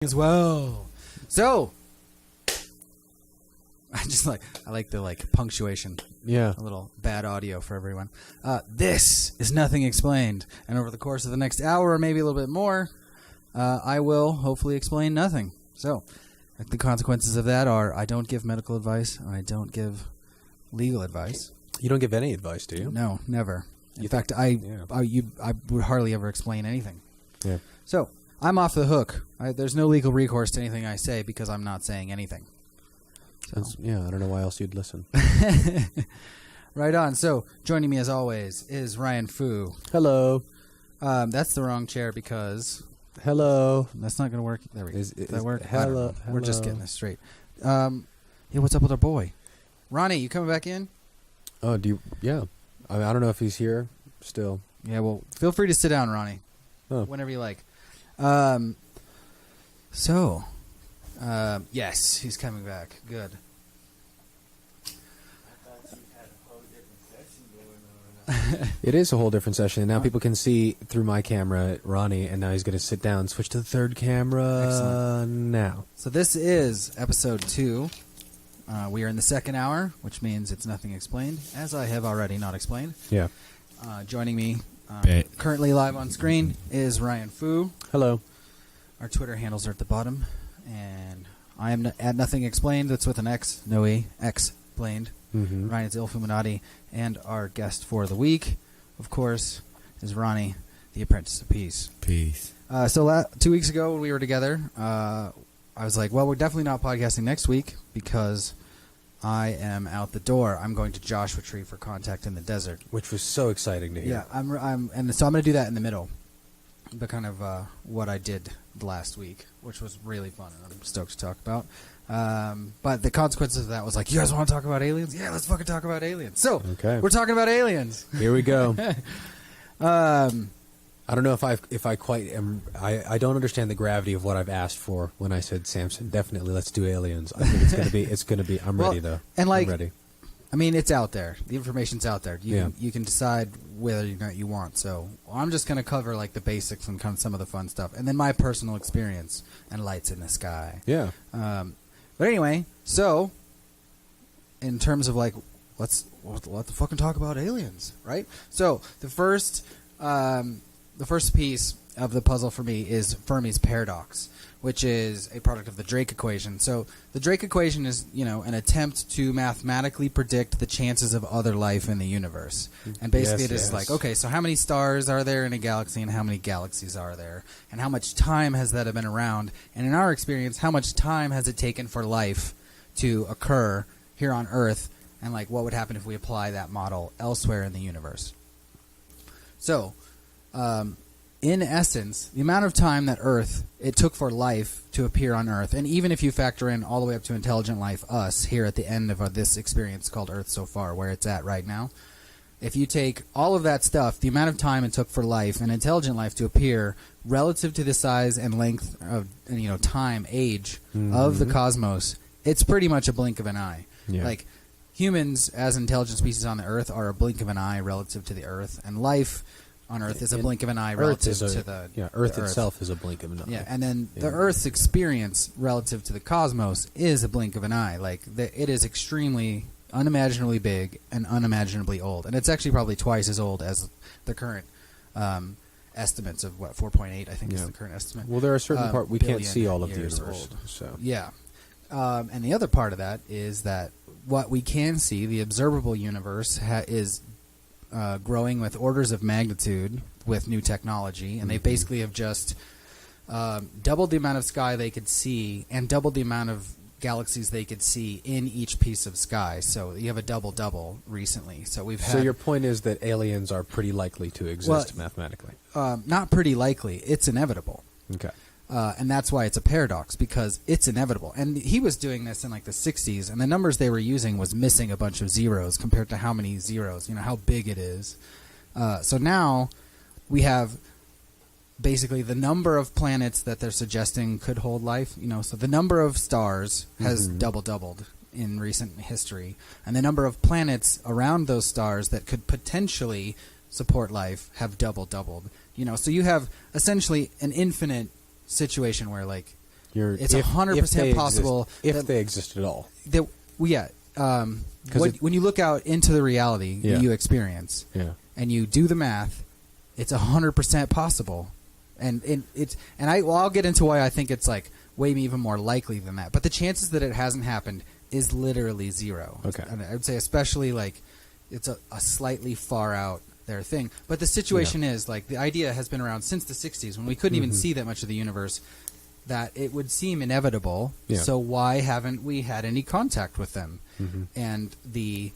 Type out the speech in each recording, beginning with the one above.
as well. So I like the punctuation. Yeah. A little bad audio for everyone. This is Nothing Explained, and over the course of the next hour, or maybe a little bit more, I will hopefully explain nothing. So the consequences of that are I don't give medical advice, and I don't give legal advice. You don't give any advice, do you? No, never. In fact, I would hardly ever explain anything. Yeah. So I'm off the hook. There's no legal recourse to anything I say because I'm not saying anything. So. Yeah, I don't know why else you'd listen. Right on. So joining me as always is Ryan Foo. Hello. That's the wrong chair because... Hello. That's not going to work. There we go. Does that work? Hello. We're just getting this straight. Yeah, what's up with our boy? Ronnie, you coming back in? Oh, do you... Yeah. I don't know if he's here still. Yeah, well, feel free to sit down, Ronnie. Oh. Whenever you like. Yes, he's coming back. Good. It is a whole different session. Now people can see through my camera Ronnie, and now he's going to sit down, switch to the third camera. Excellent. Now. So this is episode 2. We are in the second hour, which means it's Nothing Explained, as I have already not explained. Yeah. Joining me currently live on screen is Ryan Foo. Hello. Our Twitter handles are at the bottom, and I am at Nothing Explained. That's with an X, no E, Explained. Mm-hmm. Ryan's Ilfuminati, and our guest for the week, of course, is Ronnie, the Apprentice of Peace. Peace. So 2 weeks ago when we were together, I was like, well, we're definitely not podcasting next week because I am out the door. I'm going to Joshua Tree for Contact in the Desert. Which was so exciting to hear. Yeah, so I'm going to do that in the middle, but kind of what I did last week, which was really fun, and I'm stoked to talk about. But the consequences of that was like, you guys want to talk about aliens? Yeah, let's fucking talk about aliens. So, We're talking about aliens. Here we go. I don't know if I quite am. I don't understand the gravity of what I've asked for when I said, Samson, definitely let's do aliens. I think it's gonna be. I'm ready though. And I'm ready. I mean, it's out there. The information's out there. You can decide whether or not you want. So I'm just gonna cover the basics and kind of some of the fun stuff, and then my personal experience and lights in the sky. Yeah. But anyway, so in terms of let's fucking talk about aliens, right? So the first piece of the puzzle for me is Fermi's paradox, which is a product of the Drake equation. So the Drake equation is, an attempt to mathematically predict the chances of other life in the universe. And basically it is okay, so how many stars are there in a galaxy and how many galaxies are there? And how much time has that been around? And in our experience, how much time has it taken for life to occur here on Earth? And what would happen if we apply that model elsewhere in the universe? So, in essence, the amount of time that it took for life to appear on Earth, and even if you factor in all the way up to intelligent life, us, here at the end of this experience called Earth so far, where it's at right now, if you take all of that stuff, the amount of time it took for life and intelligent life to appear relative to the size and length of, time, age of the cosmos, it's pretty much a blink of an eye. Yeah. Humans, as intelligent species on the Earth, are a blink of an eye relative to the Earth, and life on Earth is a blink of an eye relative to the Earth the itself is a blink of an eye. Yeah, and then the Earth's experience relative to the cosmos is a blink of an eye. It is extremely, unimaginably big and unimaginably old, and it's actually probably twice as old as the current estimates of 4.8. I think is the current estimate. Well, there are certain parts we can't see all of the years universe. Old. So yeah, and the other part of that is that what we can see, the observable universe, is growing with orders of magnitude with new technology, and they basically have just doubled the amount of sky they could see and doubled the amount of galaxies they could see in each piece of sky. So you have a double recently. So your point is that aliens are pretty likely to exist mathematically? Not pretty likely. It's inevitable. Okay. And that's why it's a paradox, because it's inevitable. And he was doing this in the 60s, and the numbers they were using was missing a bunch of zeros compared to how many zeros, how big it is. So now we have basically the number of planets that they're suggesting could hold life. So the number of stars has doubled in recent history, and the number of planets around those stars that could potentially support life have doubled. So you have essentially an infinite situation where It's 100% possible if they exist at all. When you look out into the reality that you experience, and you do the math, it's 100% possible, I'll get into why I think it's like way even more likely than that. But the chances that it hasn't happened is literally zero. Okay, and I would say especially like it's a slightly far out there thing. But the situation is like the idea has been around since the 60s when we couldn't even see that much of the universe, that it would seem inevitable. So why haven't we had any contact with them? And the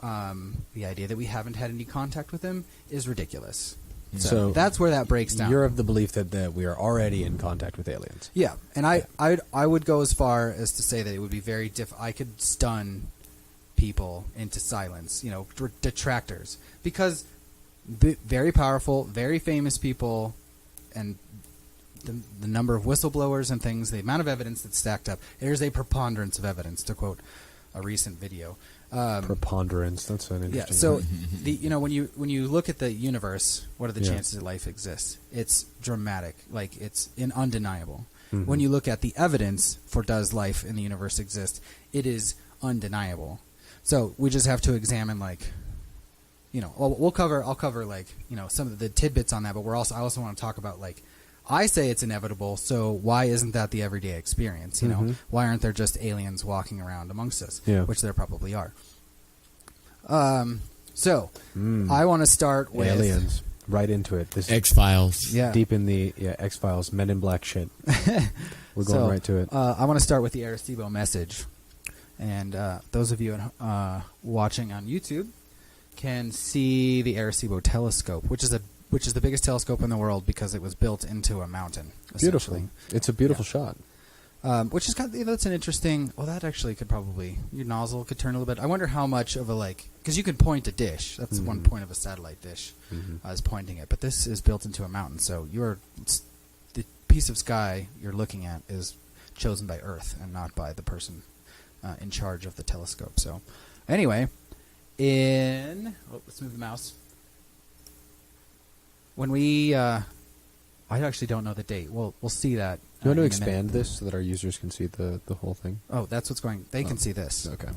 idea that we haven't had any contact with them is ridiculous. So that's where that breaks down. You're of the belief that we are already in contact with aliens. Yeah, and I would go as far as to say that it would be very I could stun people into silence, detractors, because very powerful, very famous people, and the number of whistleblowers and things, the amount of evidence that's stacked up. There's a preponderance of evidence, to quote a recent video. Preponderance. That's an interesting. Yeah. So when you look at the universe, what are the chances that life exists? It's dramatic. Like it's undeniable. When you look at the evidence for does life in the universe exist, it is undeniable. So we just have to examine I'll cover some of the tidbits on that, but I also want to talk about I say it's inevitable, so why isn't that the everyday experience? Why aren't there just aliens walking around amongst us? Which there probably are. I want to start with aliens. Right into it. This X-Files. Yeah. Deep in the X-Files, Men in Black shit. We're going right to it. I want to start with the Arecibo message, and those of you watching on YouTube can see the Arecibo telescope, which is the biggest telescope in the world because it was built into a mountain. Beautiful. It's a beautiful shot. Which is kind of, that's an interesting. Well, that actually could probably your nozzle could turn a little bit. I wonder how much of a because you can point a dish. That's one point of a satellite dish is pointing it. But this is built into a mountain, so the piece of sky you're looking at is chosen by Earth and not by the person in charge of the telescope. So, anyway, let's move the mouse. When we, I actually don't know the date. We'll see that. You want to expand this so that our users can see the whole thing? Oh, that's what's going. They can see this. Okay.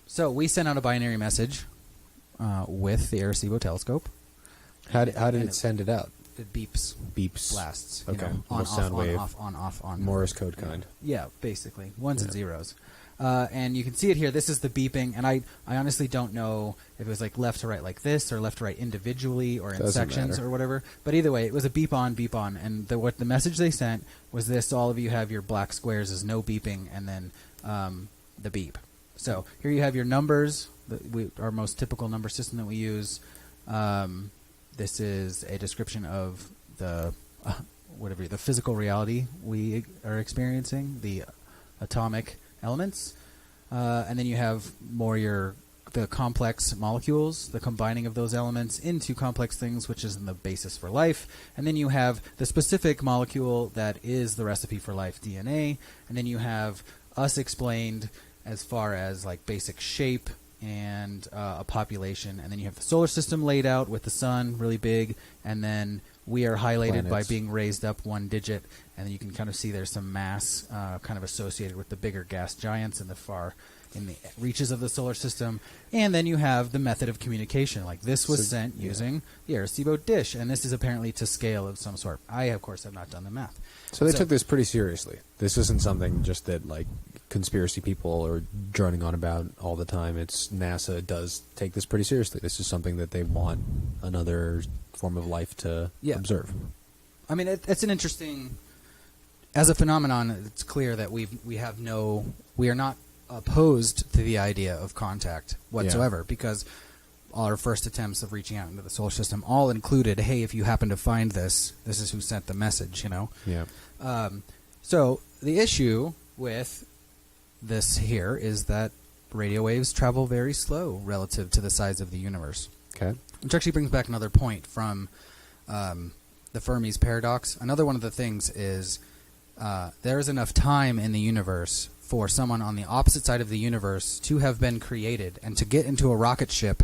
So we sent out a binary message with the Arecibo telescope. How did it send it out? It beeps, blasts. Okay. On, sound off, wave. on, off, on. Morse code kind. Yeah, basically ones and zeros. And you can see it here. This is the beeping, and I honestly don't know if it was left to right like this, or left to right individually, or in sections, or whatever. But either way, it was a beep on, and what the message they sent was this: all of you have your black squares as no beeping, and then the beep. So here you have your numbers. Our most typical number system that we use. This is a description of the physical reality we are experiencing, the atomic elements, and then you have the complex molecules, the combining of those elements into complex things, which is the basis for life. And then you have the specific molecule that is the recipe for life, DNA. And then you have us explained as far as basic shape and a population. And then you have the solar system laid out with the sun really big, and then we are highlighted by being raised up one digit, and then you can kind of see there's some mass kind of associated with the bigger gas giants in the reaches of the solar system. And then you have the method of communication. This was sent using the Arecibo dish, and this is apparently to scale of some sort. I, of course, have not done the math. So they took this pretty seriously. This isn't something just that conspiracy people are droning on about all the time. It's NASA does take this pretty seriously. This is something that they want another form of life to observe. I mean, it's an interesting, as a phenomenon, it's clear that we are not opposed to the idea of contact whatsoever, because our first attempts of reaching out into the solar system all included, hey, if you happen to find this is who sent the message, Yeah. So the issue with this here is that radio waves travel very slow relative to the size of the universe. Okay. Which actually brings back another point from the Fermi's paradox. Another one of the things is there is enough time in the universe for someone on the opposite side of the universe to have been created and to get into a rocket ship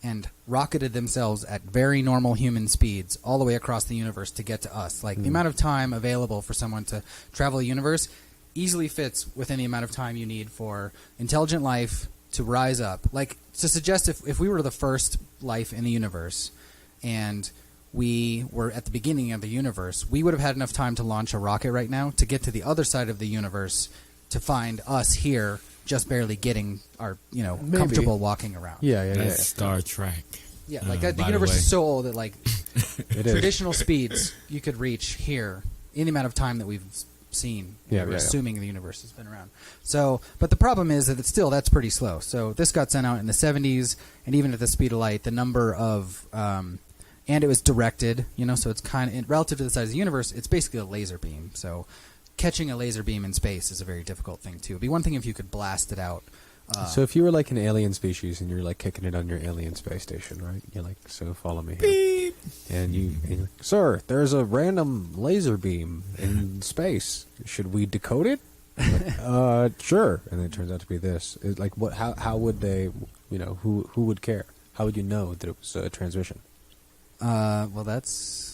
and rocketed themselves at very normal human speeds all the way across the universe to get to us. Like, the amount of time available for someone to travel the universe easily fits within the amount of time you need for intelligent life to rise up. Like, to suggest if we were the first life in the universe and we were at the beginning of the universe, we would have had enough time to launch a rocket right now to get to the other side of the universe to find us here just barely getting our, comfortable walking around. That's Star Trek. Yeah, like the universe is so old that like traditional speeds you could reach here in the amount of time that we've seen. Assuming the universe has been around. So, but the problem is that that's pretty slow. So this got sent out in the 70s, and even at the speed of light, the number of and it was directed, so it's kind of relative to the size of the universe. It's basically a laser beam. So catching a laser beam in space is a very difficult thing too. It'd be one thing if you could blast it out. So if you were like an alien species and you're like kicking it on your alien space station, right? You're like, so follow me here. Beep. And you're like, sir, there's a random laser beam in space. Should we decode it? Like, sure. And then it turns out to be this. Like, what? How would they? Who would care? How would you know that it was a transmission? Well, that's.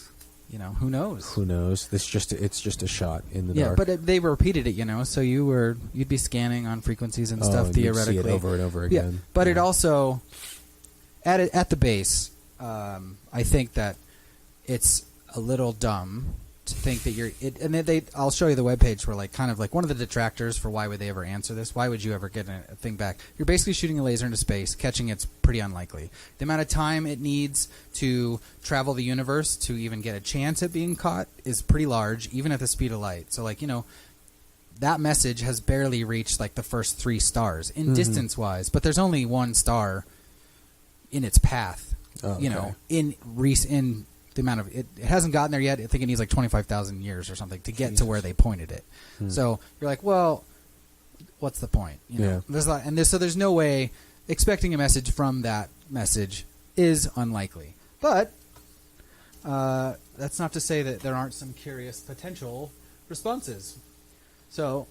Who knows? Who knows? It's just a shot in the dark. Yeah, but they repeated it, so you'd be scanning on frequencies and stuff theoretically. You'd see it over and over again. Yeah, but it also at the base, I think that it's a little dumb to think that and I'll show you the webpage where like kind of like one of the detractors for why would they ever answer this? Why would you ever get a thing back? You're basically shooting a laser into space. Catching it's pretty unlikely. The amount of time it needs to travel the universe to even get a chance at being caught is pretty large, even at the speed of light. So like, that message has barely reached like the first 3 stars in distance wise, but there's only one star in its path, in the amount of it hasn't gotten there yet. I think it needs like 25,000 years or something to get to where they pointed it. So you're like, well, what's the point? So there's no way expecting a message from that message is unlikely. But that's not to say that there aren't some curious potential responses. So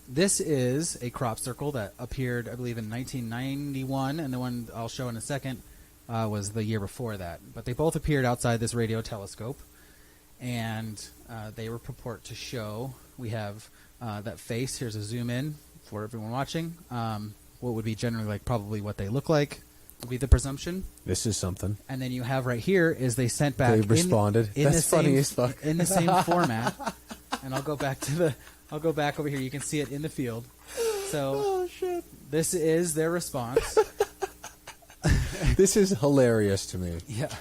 this is a crop circle that appeared, I believe, in 1991, and the one I'll show in a second was the year before that. But they both appeared outside this radio telescope, and they were purport to show, we have that face. Here's a zoom in for everyone watching. What would be generally like probably what they look like would be the presumption. This is something. And then you have right here is they sent back. They responded. That's funny as fuck. In the same format. And I'll go back over here. You can see it in the field. So this is their response. This is hilarious to me. Yeah.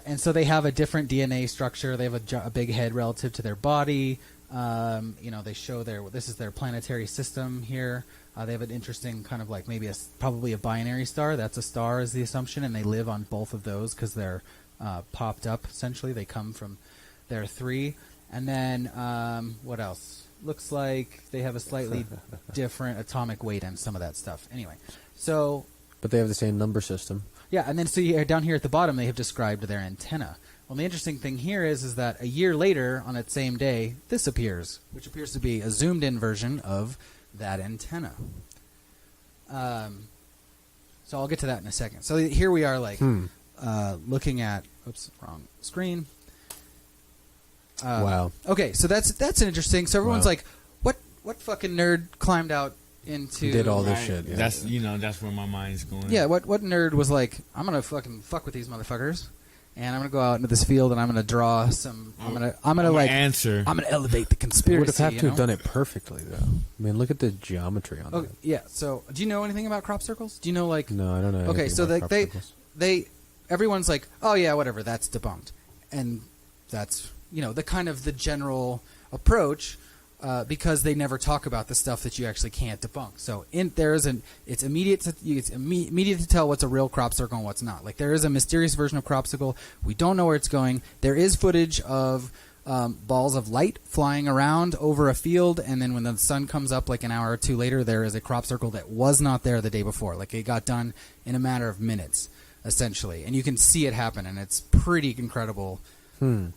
And so they have a different DNA structure. They have a big head relative to their body. They show this is their planetary system here. They have an interesting kind of like maybe probably a binary star. That's a star is the assumption, and they live on both of those because they're popped up, essentially. They come from their 3. And then what else? Looks like they have a slightly different atomic weight and some of that stuff. Anyway, so... But they have the same number system. Yeah, and then down here at the bottom, they have described their antenna. Well, the interesting thing here is that a year later, on that same day, this appears, which appears to be a zoomed-in version of that antenna. So I'll get to that in a second. So here we are, like, looking at... Oops, wrong screen. Wow. Okay, so that's an interesting... So everyone's like, what fucking nerd climbed out into... Did all this shit. Yeah. That's where my mind's going. Yeah, what nerd was like, I'm going to fucking fuck with these motherfuckers, and I'm going to go out into this field, and I'm going to draw some... I'm going to elevate the conspiracy. They would have to have done it perfectly, though. I mean, look at the geometry on that. Yeah, so do you know anything about crop circles? Do you know, like... No, I don't know. Okay, so everyone's like, oh yeah, whatever, that's debunked. And that's, the kind of the general approach... because they never talk about the stuff that you actually can't debunk. So it's immediate to tell what's a real crop circle and what's not. Like there is a mysterious version of crop circle. We don't know where it's going. There is footage of balls of light flying around over a field, and then when the sun comes up like an hour or 2 later, there is a crop circle that was not there the day before. Like it got done in a matter of minutes, essentially. And you can see it happen, and it's pretty incredible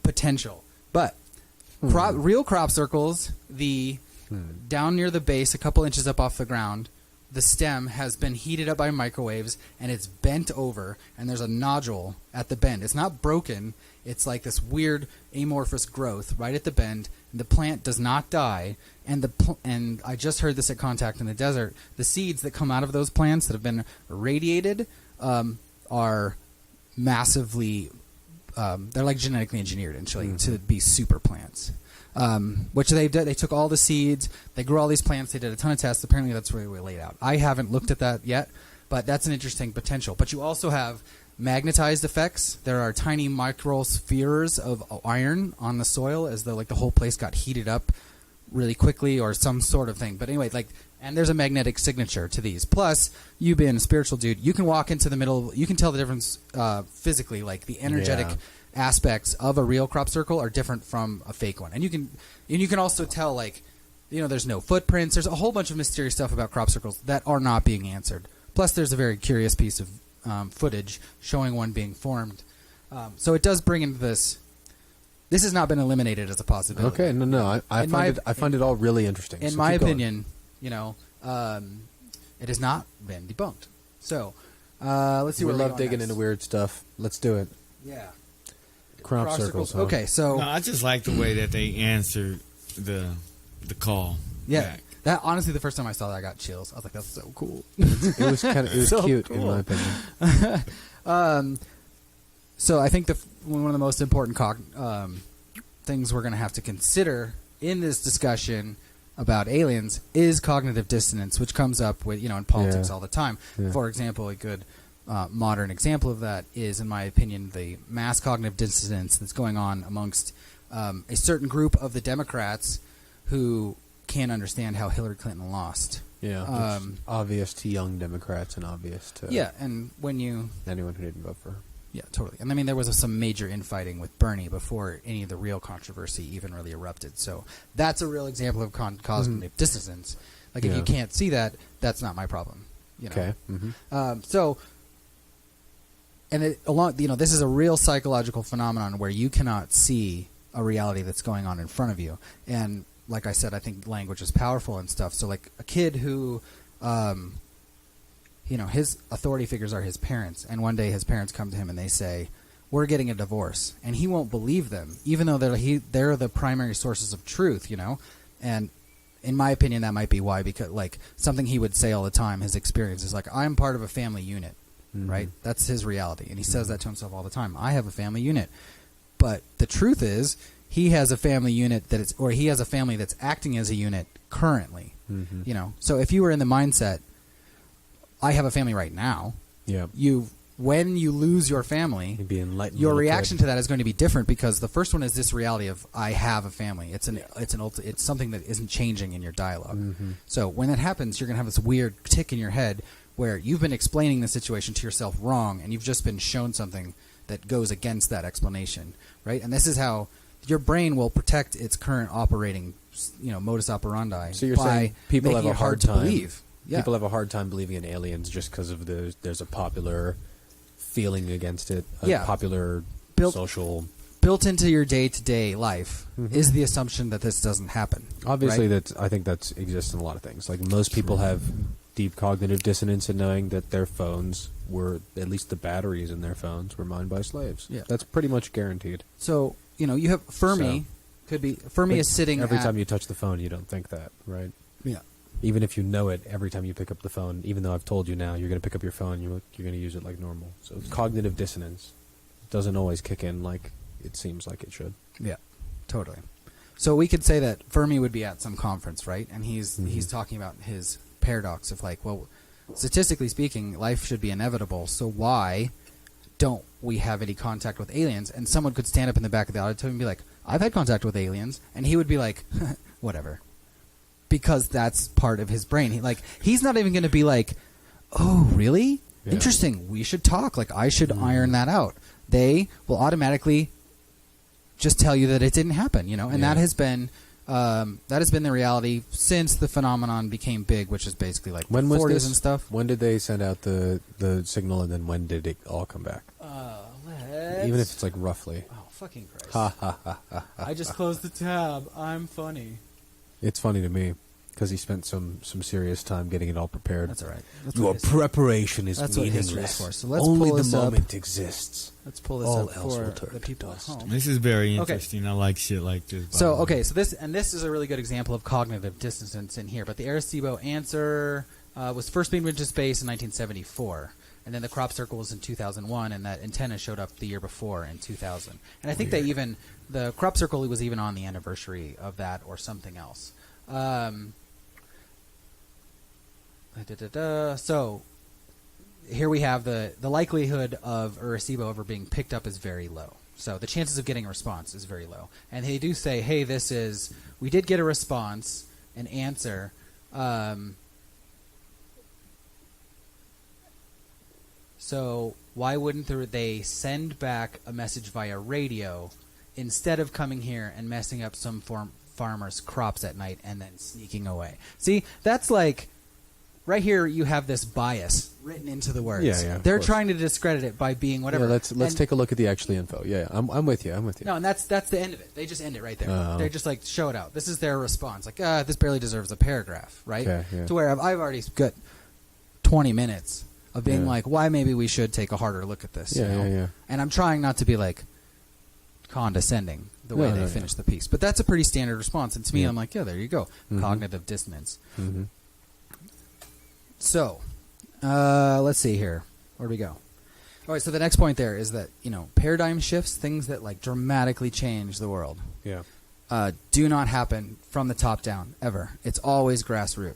potential. But real crop circles, down near the base, a couple inches up off the ground, the stem has been heated up by microwaves and it's bent over, and there's a nodule at the bend. It's not broken. It's like this weird amorphous growth right at the bend. And the plant does not die, and I just heard this at Contact in the Desert. The seeds that come out of those plants that have been irradiated are massively they're like genetically engineered actually to be super plants. Which they did. They took all the seeds, they grew all these plants, they did a ton of tests. Apparently that's really laid out. I haven't looked at that yet, but that's an interesting potential. But you also have magnetized effects. There are tiny microspheres of iron on the soil, as though like the whole place got heated up really quickly or some sort of thing. But anyway, and there's a magnetic signature to these. Plus, you being a spiritual dude, you can walk into the middle, you can tell the difference physically, like the energetic aspects of a real crop circle are different from a fake one. And you can also tell, like, there's no footprints. There's a whole bunch of mysterious stuff about crop circles that are not being answered. Plus, there's a very curious piece of footage showing one being formed. So it does bring into this. This has not been eliminated as a possibility. Okay, no. I find it all really interesting. In my opinion, it has not been debunked. So let's see. We where love digging into weird stuff. Let's do it. Yeah. Crop circles. Huh? Okay, so No, I just like the way that they answered the call. yeah, back. that honestly, the first time I saw that, I got chills. I was like, "That's so cool." It was So cute cool. in my opinion. So I think one of the most important things we're going to have to consider in this discussion about aliens is cognitive dissonance, which comes up with in politics all the time. Yeah. For example, a good modern example of that is, in my opinion, the mass cognitive dissonance that's going on amongst a certain group of the Democrats who can't understand how Hillary Clinton lost. Yeah, it's obvious to young Democrats and obvious to and when anyone who didn't vote for her. Yeah, totally. And I mean, there was some major infighting with Bernie before any of the real controversy even really erupted. So that's a real example of cognitive dissonance. Like, if you can't see that, that's not my problem. Okay. Mm-hmm. This is a real psychological phenomenon where you cannot see a reality that's going on in front of you. And like I said, I think language is powerful and stuff. So like a kid who, his authority figures are his parents. And one day his parents come to him and they say, "We're getting a divorce." And he won't believe them, even though they're the primary sources of truth, And in my opinion, that might be why, because like something he would say all the time, his experience is like, "I'm part of a family unit." Right? That's his reality. And he says that to himself all the time. I have a family unit. But the truth is, he has a family unit he has a family that's acting as a unit currently. So if you were in the mindset, I have a family right now. Yeah. When you lose your family, you'd be enlightened. Your reaction to that is going to be different, because the first one is this reality of I have a family. It's something that isn't changing in your dialogue. So when that happens, you're going to have this weird tick in your head where you've been explaining the situation to yourself wrong, and you've just been shown something that goes against that explanation, right? And this is how your brain will protect its current operating, modus operandi. So you're saying people have a hard time. To believe. Yeah. People have a hard time believing in aliens just because of there's a popular feeling against it. Popular social built into your day-to-day life is the assumption that this doesn't happen. Obviously, right? I think that exists in a lot of things. Like, most people have deep cognitive dissonance in knowing that their phones were, at least the batteries in their phones, were mined by slaves. Yeah. That's pretty much guaranteed. So, you have Fermi. Fermi is sitting every time you touch the phone, you don't think that, right? Yeah. Even if you know it, every time you pick up the phone, even though I've told you now, you're going to pick up your phone, you're going to use it like normal. So cognitive dissonance doesn't always kick in like it seems like it should. Yeah, totally. So we could say that Fermi would be at some conference, right? And he's talking about his paradox of like, well, statistically speaking, life should be inevitable. So why don't we have any contact with aliens? And someone could stand up in the back of the auditorium and be like, "I've had contact with aliens," and he would be like, "Whatever," because that's part of his brain. He's not even going to be like, "Oh, really? Yeah. Interesting. We should talk. Like, I should iron that out." They will automatically just tell you that it didn't happen, and that has been the reality since the phenomenon became big, which is basically like when 40s and stuff. When did they send out the signal, and then when did it all come back? Even if it's like roughly. Oh, fucking Christ. Ha. I just closed the tab. I'm funny. It's funny to me. Because he spent some serious time getting it all prepared. That's all right. Your preparation is meaningless. For. So let's Only pull the this moment up. exists. Let's pull this All up else for will turn the to people dust. at home. This is very interesting. I like shit like this. So this is a really good example of cognitive dissonance in here. But the Arecibo answer was first beamed into space in 1974. And then the crop circle was in 2001, and that antenna showed up the year before in 2000. And I think the crop circle was even on the anniversary of that or something else. So here we have the likelihood of Arecibo ever being picked up is very low. So the chances of getting a response is very low. And they do say, hey, we did get a response, an answer. So why wouldn't they send back a message via radio instead of coming here and messing up some farmer's crops at night and then sneaking away? See, that's like right here you have this bias written into the words. Yeah, they're trying to discredit it by being whatever. Yeah, let's take a look at the actual info. Yeah, I'm with you. No, and that's the end of it. They just end it right there. They're just like, show it out. This is their response. Like, this barely deserves a paragraph, right? Okay, yeah. To where I've already got 20 minutes of being like, why maybe we should take a harder look at this. Yeah. And I'm trying not to be like condescending the way they finish the piece. But that's a pretty standard response. And to me, I'm like, yeah, there you go. Mm-hmm. Cognitive dissonance. Mm-hmm. So, let's see here. Where do we go? All right, so the next point there is that, paradigm shifts, things that like dramatically change the world, do not happen from the top down, ever. It's always grassroots.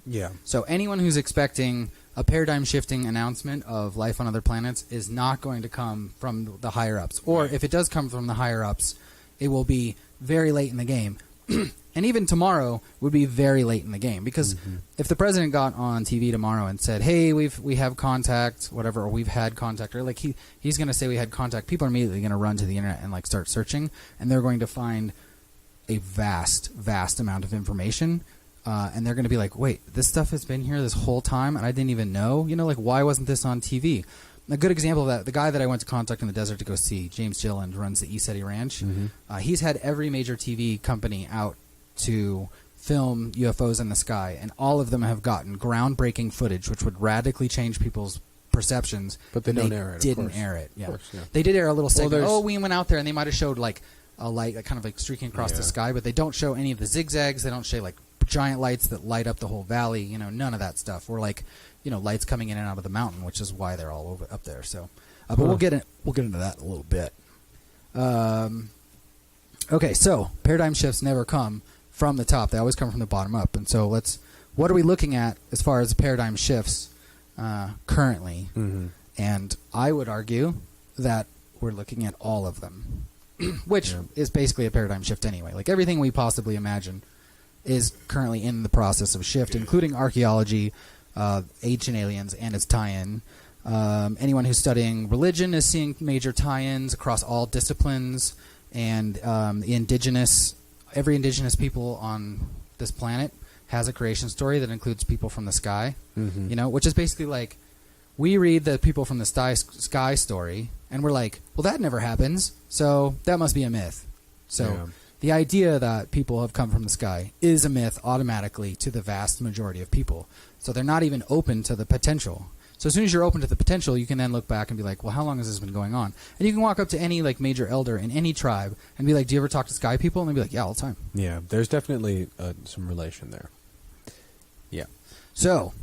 Yeah. So anyone who's expecting a paradigm-shifting announcement of life on other planets is not going to come from the higher-ups. Or if it does come from the higher-ups, it will be very late in the game. And even tomorrow would be very late in the game. Because if the president got on TV tomorrow and said, hey, we have contact, whatever, or we've had contact, or like he's going to say we had contact, people are immediately going to run to the internet and like start searching, and they're going to find a vast, vast amount of information. And they're going to be like, wait, this stuff has been here this whole time, and I didn't even know? Like, why wasn't this on TV? A good example of that, the guy that I went to contact in the desert to go see, James Gilland, runs the ESETI Ranch. He's had every major TV company out to film UFOs in the sky, and all of them have gotten groundbreaking footage, which would radically change people's perceptions. But they don't air it, didn't air it. Yeah. Of course, yeah. They did air a little segment. We went out there, and they might have showed, like, a light kind of like streaking across the sky, but they don't show any of the zigzags. They don't show, like, giant lights that light up the whole valley, none of that stuff. Or like, lights coming in and out of the mountain, which is why they're all over up there. So, but we'll get into that in a little bit. Okay, so paradigm shifts never come from the top; they always come from the bottom up. And so, what are we looking at as far as paradigm shifts currently? And I would argue that we're looking at all of them, which is basically a paradigm shift anyway. Like everything we possibly imagine is currently in the process of shift, including archaeology, ancient aliens, and its tie-in. Anyone who's studying religion is seeing major tie-ins across all disciplines, and every indigenous people on this planet has a creation story that includes people from the sky, which is basically like, we read the people from the sky story, and we're like, well, that never happens, so that must be a myth. So the idea that people have come from the sky is a myth automatically to the vast majority of people. So they're not even open to the potential. So as soon as you're open to the potential, you can then look back and be like, well, how long has this been going on? And you can walk up to any like major elder in any tribe and be like, do you ever talk to sky people? And they'll be like, yeah, all the time. Yeah, there's definitely some relation there. Yeah. So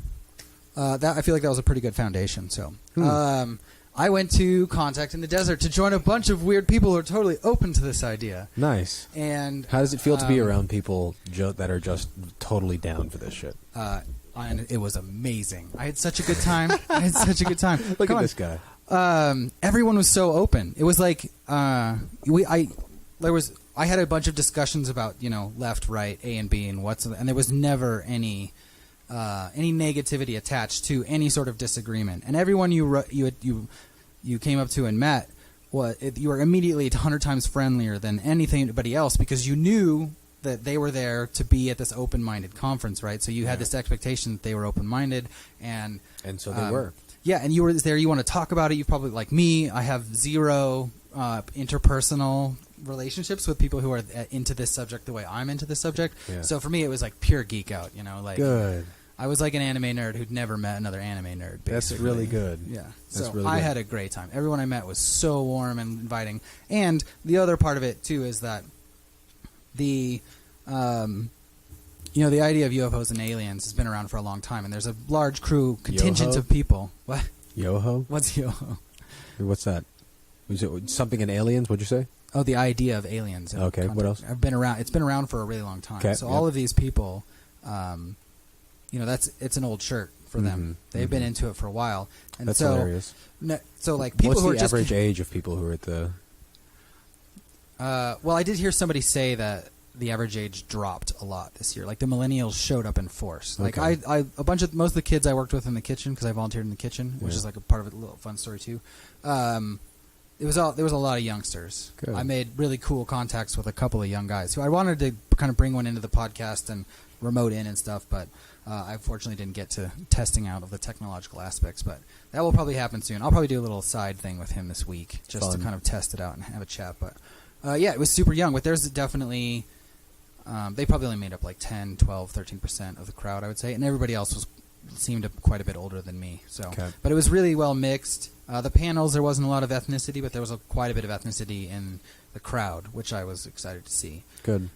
I feel like that was a pretty good foundation. So I went to Contact in the Desert to join a bunch of weird people who are totally open to this idea. Nice. And how does it feel to be around people that are just totally down for this shit? And it was amazing. I had such a good time. Look at this guy. Everyone was so open. It was like I had a bunch of discussions about left, right, A and B, and and there was never any negativity attached to any sort of disagreement. And everyone you came up to and met, you were immediately 100 times friendlier than anybody else, because you knew that they were there to be at this open-minded conference, right? So you had this expectation that they were open-minded, and so they were. Yeah, and you were there. You want to talk about it. You probably, like me, I have zero interpersonal relationships with people who are into this subject the way I'm into this subject. Yeah. So for me, it was like pure geek out. Like Good. I was like an anime nerd who'd never met another anime nerd. Basically. That's really good. Yeah. That's So really I good. had a great time. Everyone I met was so warm and inviting. And the other part of it too is that the the idea of UFOs and aliens has been around for a long time, and there's a large contingent Yoho? of people. What? Yoho? What's yoho? What's that? Was it something in aliens? What'd you say? Oh, the idea of aliens. and Okay, what else? I've been around. It's been around for a really long time. Okay, So yep. all of these people, it's an old shirt for them. They've been into it for a while, and That's so hilarious. so like people What's who are the just average age of people who are at the... well, I did hear somebody say that the average age dropped a lot this year. Like the millennials showed up in force. Like Okay. most of the kids I worked with in the kitchen, because I volunteered in the kitchen, which Yeah. is like a part of a little fun story too. There was a lot of youngsters. Good. I made really cool contacts with a couple of young guys who I wanted to kind of bring one into the podcast and remote in and stuff, but I unfortunately didn't get to testing out of the technological aspects. But that will probably happen soon. I'll probably do a little side thing with him this week just Fun. to kind of test it out and have a chat. But yeah, it was super young. But there's definitely they probably only made up like 10, 12, 13% of the crowd, I would say, and everybody else seemed quite a bit older than me. So, Okay. but it was really well mixed. The panels, there wasn't a lot of ethnicity, but there was quite a bit of ethnicity in the crowd, which I was excited to see. Good.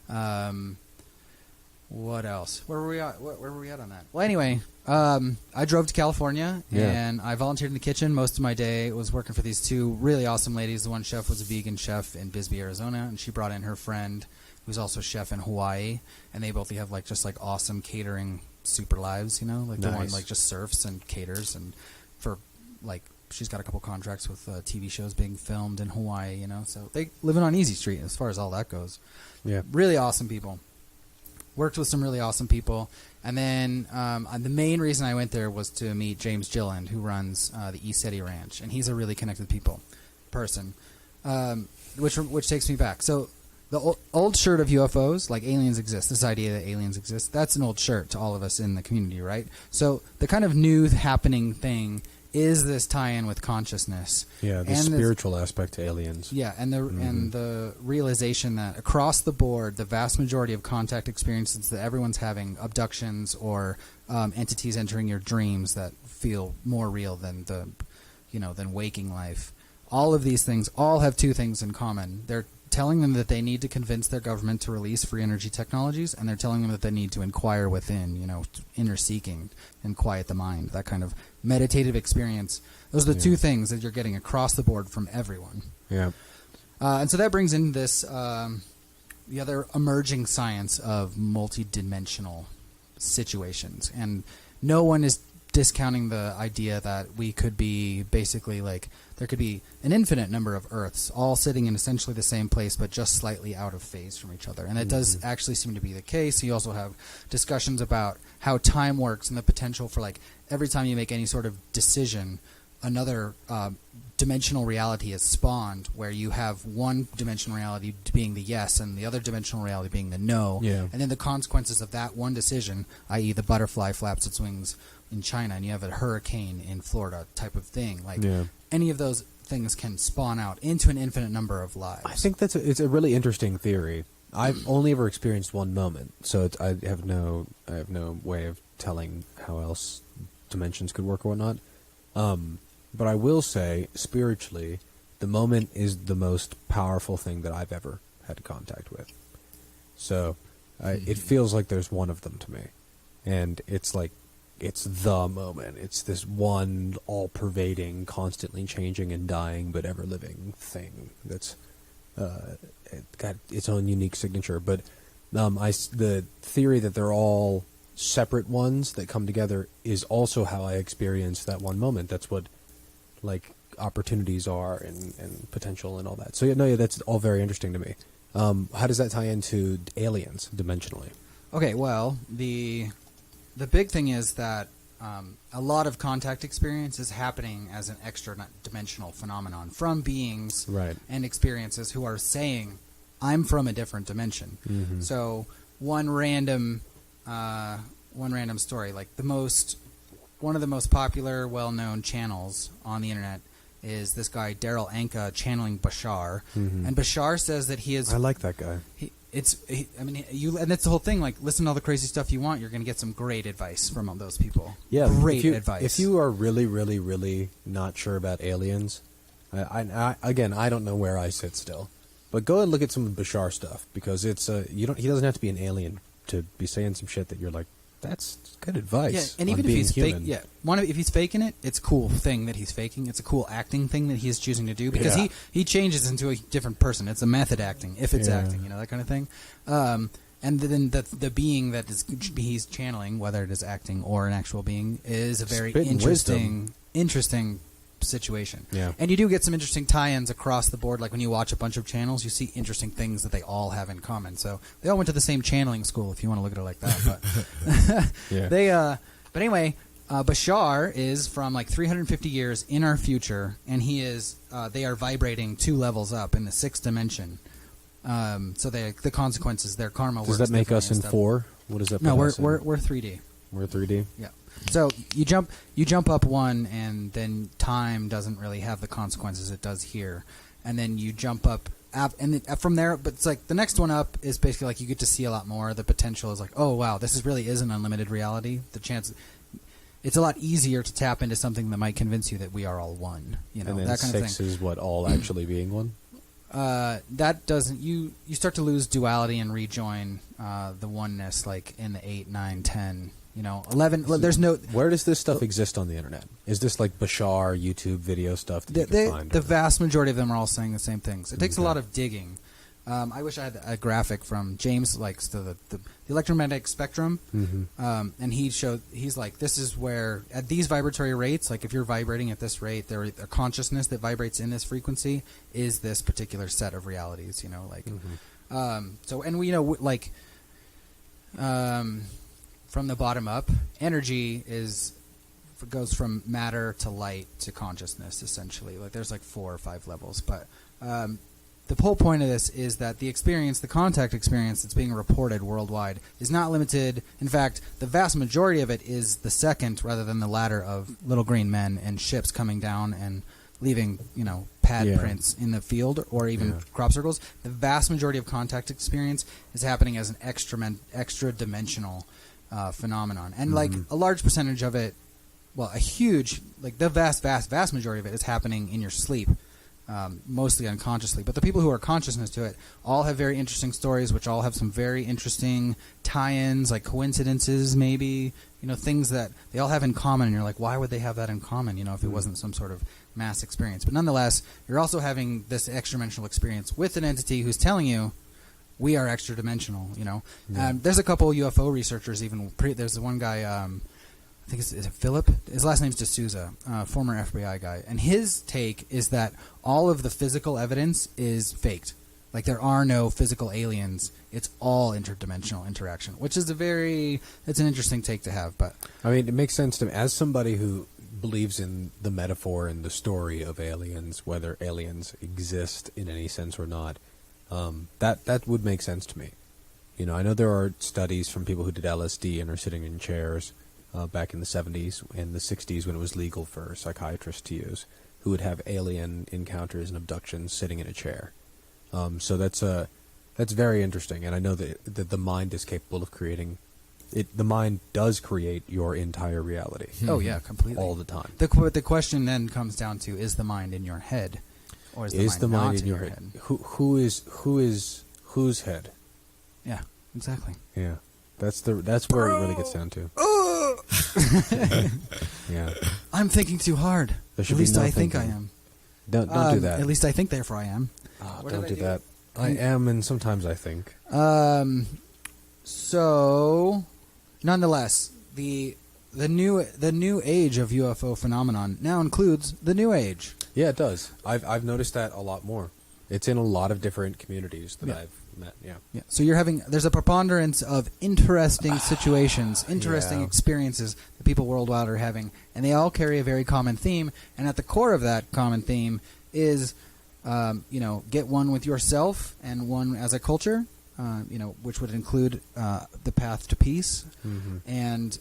What else? Where were we at? Where were we at on that? Well, anyway, I drove to California and I volunteered in the kitchen. Most of my day was working for these two really awesome ladies. The one chef was a vegan chef in Bisbee, Arizona, and she brought in her friend who's also a chef in Hawaii, and they both have just awesome catering super lives, like the one Nice. just surfs and caters, and for she's got a couple contracts with TV shows being filmed in Hawaii, so they living on Easy Street as far as all that goes. Yeah. Really awesome people. Worked with some really awesome people, and then the main reason I went there was to meet James Gilland, who runs the East City Ranch, and he's a really connected person, which takes me back. So the old shirt of UFOs, like aliens exist, this idea that aliens exist, that's an old shirt to all of us in the community, right? So the kind of new happening thing is this tie-in with consciousness. Yeah, the and spiritual aspect to aliens. Yeah, and the realization that across the board, the vast majority of contact experiences that everyone's having, abductions or entities entering your dreams that feel more real than than waking life, all of these things all have two things in common. They're telling them that they need to convince their government to release free energy technologies, and they're telling them that they need to inquire within, inner seeking and quiet the mind, that kind of meditative experience. Those are the two things that you're getting across the board from everyone. Yeah. And so that brings in this, the other emerging science of multidimensional situations. And no one is discounting the idea that we could be basically there could be an infinite number of Earths all sitting in essentially the same place but just slightly out of phase from each other. And that does actually seem to be the case. You also have discussions about how time works and the potential for every time you make any sort of decision, another dimensional reality is spawned, where you have one dimensional reality being the yes and the other dimensional reality being the no. Yeah. And then the consequences of that one decision, i.e. the butterfly flaps its wings in China and you have a hurricane in Florida type of thing. Any of those things can spawn out into an infinite number of lives. I think it's a really interesting theory. I've only ever experienced one moment, so I have no way of telling how else dimensions could work or whatnot. But I will say, spiritually, the moment is the most powerful thing that I've ever had contact with. So it feels like there's one of them to me, and it's the moment. It's this one all-pervading, constantly changing and dying but ever-living thing that's it got its own unique signature. But the theory that they're all separate ones that come together is also how I experience that one moment. That's what opportunities are and potential and all that. So yeah, that's all very interesting to me. How does that tie into aliens dimensionally? Okay, well, the big thing is that a lot of contact experience is happening as an extra-dimensional phenomenon from beings and experiences who are saying, I'm from a different dimension. Mm-hmm. So one random story, one of the most popular, well-known channels on the internet is this guy Daryl Anka channeling Bashar, Mm-hmm. and Bashar says that he is. I like that guy. And that's the whole thing. Like, listen to all the crazy stuff you want. You're going to get some great advice from all those people. Yeah, great advice. If you are really, really, really not sure about aliens, again, I don't know where I sit still, but go and look at some of Bashar stuff, because it's he doesn't have to be an alien to be saying some shit that you're like, that's good advice. Yeah, and even if he's fake, if he's faking it, it's a cool thing that he's faking. It's a cool acting thing that he's choosing to do, because he changes into a different person. It's a method acting, if it's acting, that kind of thing. And then the being that he's channeling, whether it is acting or an actual being, is a very interesting situation. Yeah. And you do get some interesting tie-ins across the board. Like when you watch a bunch of channels, you see interesting things that they all have in common. So they all went to the same channeling school, if you want to look at it like that. But but anyway, Bashar is from like 350 years in our future, and he is they are vibrating 2 levels up in the 6th dimension. So the consequences, their karma. Does that make us in 4? What does that? No, we're 3D. We're 3D. Yeah. So you jump up 1, and then time doesn't really have the consequences it does here, and then you jump up, and from there. But it's like the next one up is basically like you get to see a lot more. The potential is like, oh wow, this really is an unlimited reality. The chance, it's a lot easier to tap into something that might convince you that we are all one. And then that kind 6 of thing. is what, all actually being one. That doesn't you start to lose duality and rejoin the oneness, like in the 8, 9, 10. 11. There's no. Where does this stuff exist on the internet? Is this like Bashar YouTube video stuff that you can find? The vast majority of them are all saying the same things. It takes a lot of digging. I wish I had a graphic from James, likes the electromagnetic spectrum, and he's like, this is where at these vibratory rates, like if you're vibrating at this rate, there a consciousness that vibrates in this frequency is this particular set of realities. So and we from the bottom up, energy goes from matter to light to consciousness, essentially. Like there's like 4 or 5 levels, but the whole point of this is that the contact experience that's being reported worldwide is not limited. In fact, the vast majority of it is the second rather than the latter of little green men and ships coming down and leaving, pad prints in the field or even crop circles. The vast majority of contact experience is happening as an extra dimensional phenomenon, and like a large percentage of it, well, a huge, like the vast majority of it is happening in your sleep, mostly unconsciously. But the people who are consciousness to it all have very interesting stories, which all have some very interesting tie-ins, like coincidences, maybe, things that they all have in common. And you're like, why would they have that in common? If it wasn't some sort of mass experience. But nonetheless, you're also having this extra-dimensional experience with an entity who's telling you, we are extra dimensional, There's a couple UFO researchers. There's one guy, I think is it Philip? His last name's D'Souza, former FBI guy, and his take is that all of the physical evidence is faked. Like there are no physical aliens. It's all interdimensional interaction, which is it's an interesting take to have. But I mean, it makes sense to me as somebody who believes in the metaphor and the story of aliens, whether aliens exist in any sense or not. That would make sense to me. I know there are studies from people who did LSD and are sitting in chairs back in the 70s and the 60s when it was legal for psychiatrists to use, who would have alien encounters and abductions sitting in a chair. So that's very interesting, and I know that the mind is capable of creating it. The mind does create your entire reality. Oh yeah, completely, all the time. The question then comes down to: is the mind in your head? Or is the mind in your head? Who is whose head? Yeah, exactly. Yeah, that's where it really gets down to. Yeah, I'm thinking too hard. At least I think I am. Don't do that. At least I think, therefore I am. Don't do that. I am, and sometimes I think. So, nonetheless, the new age of UFO phenomenon now includes the New Age. Yeah, it does. I've noticed that a lot more. It's in a lot of different communities that I've met. Yeah. So there's a preponderance of interesting situations, interesting experiences that people worldwide are having, and they all carry a very common theme. And at the core of that common theme is, get one with yourself and one as a culture. Which would include the path to peace, and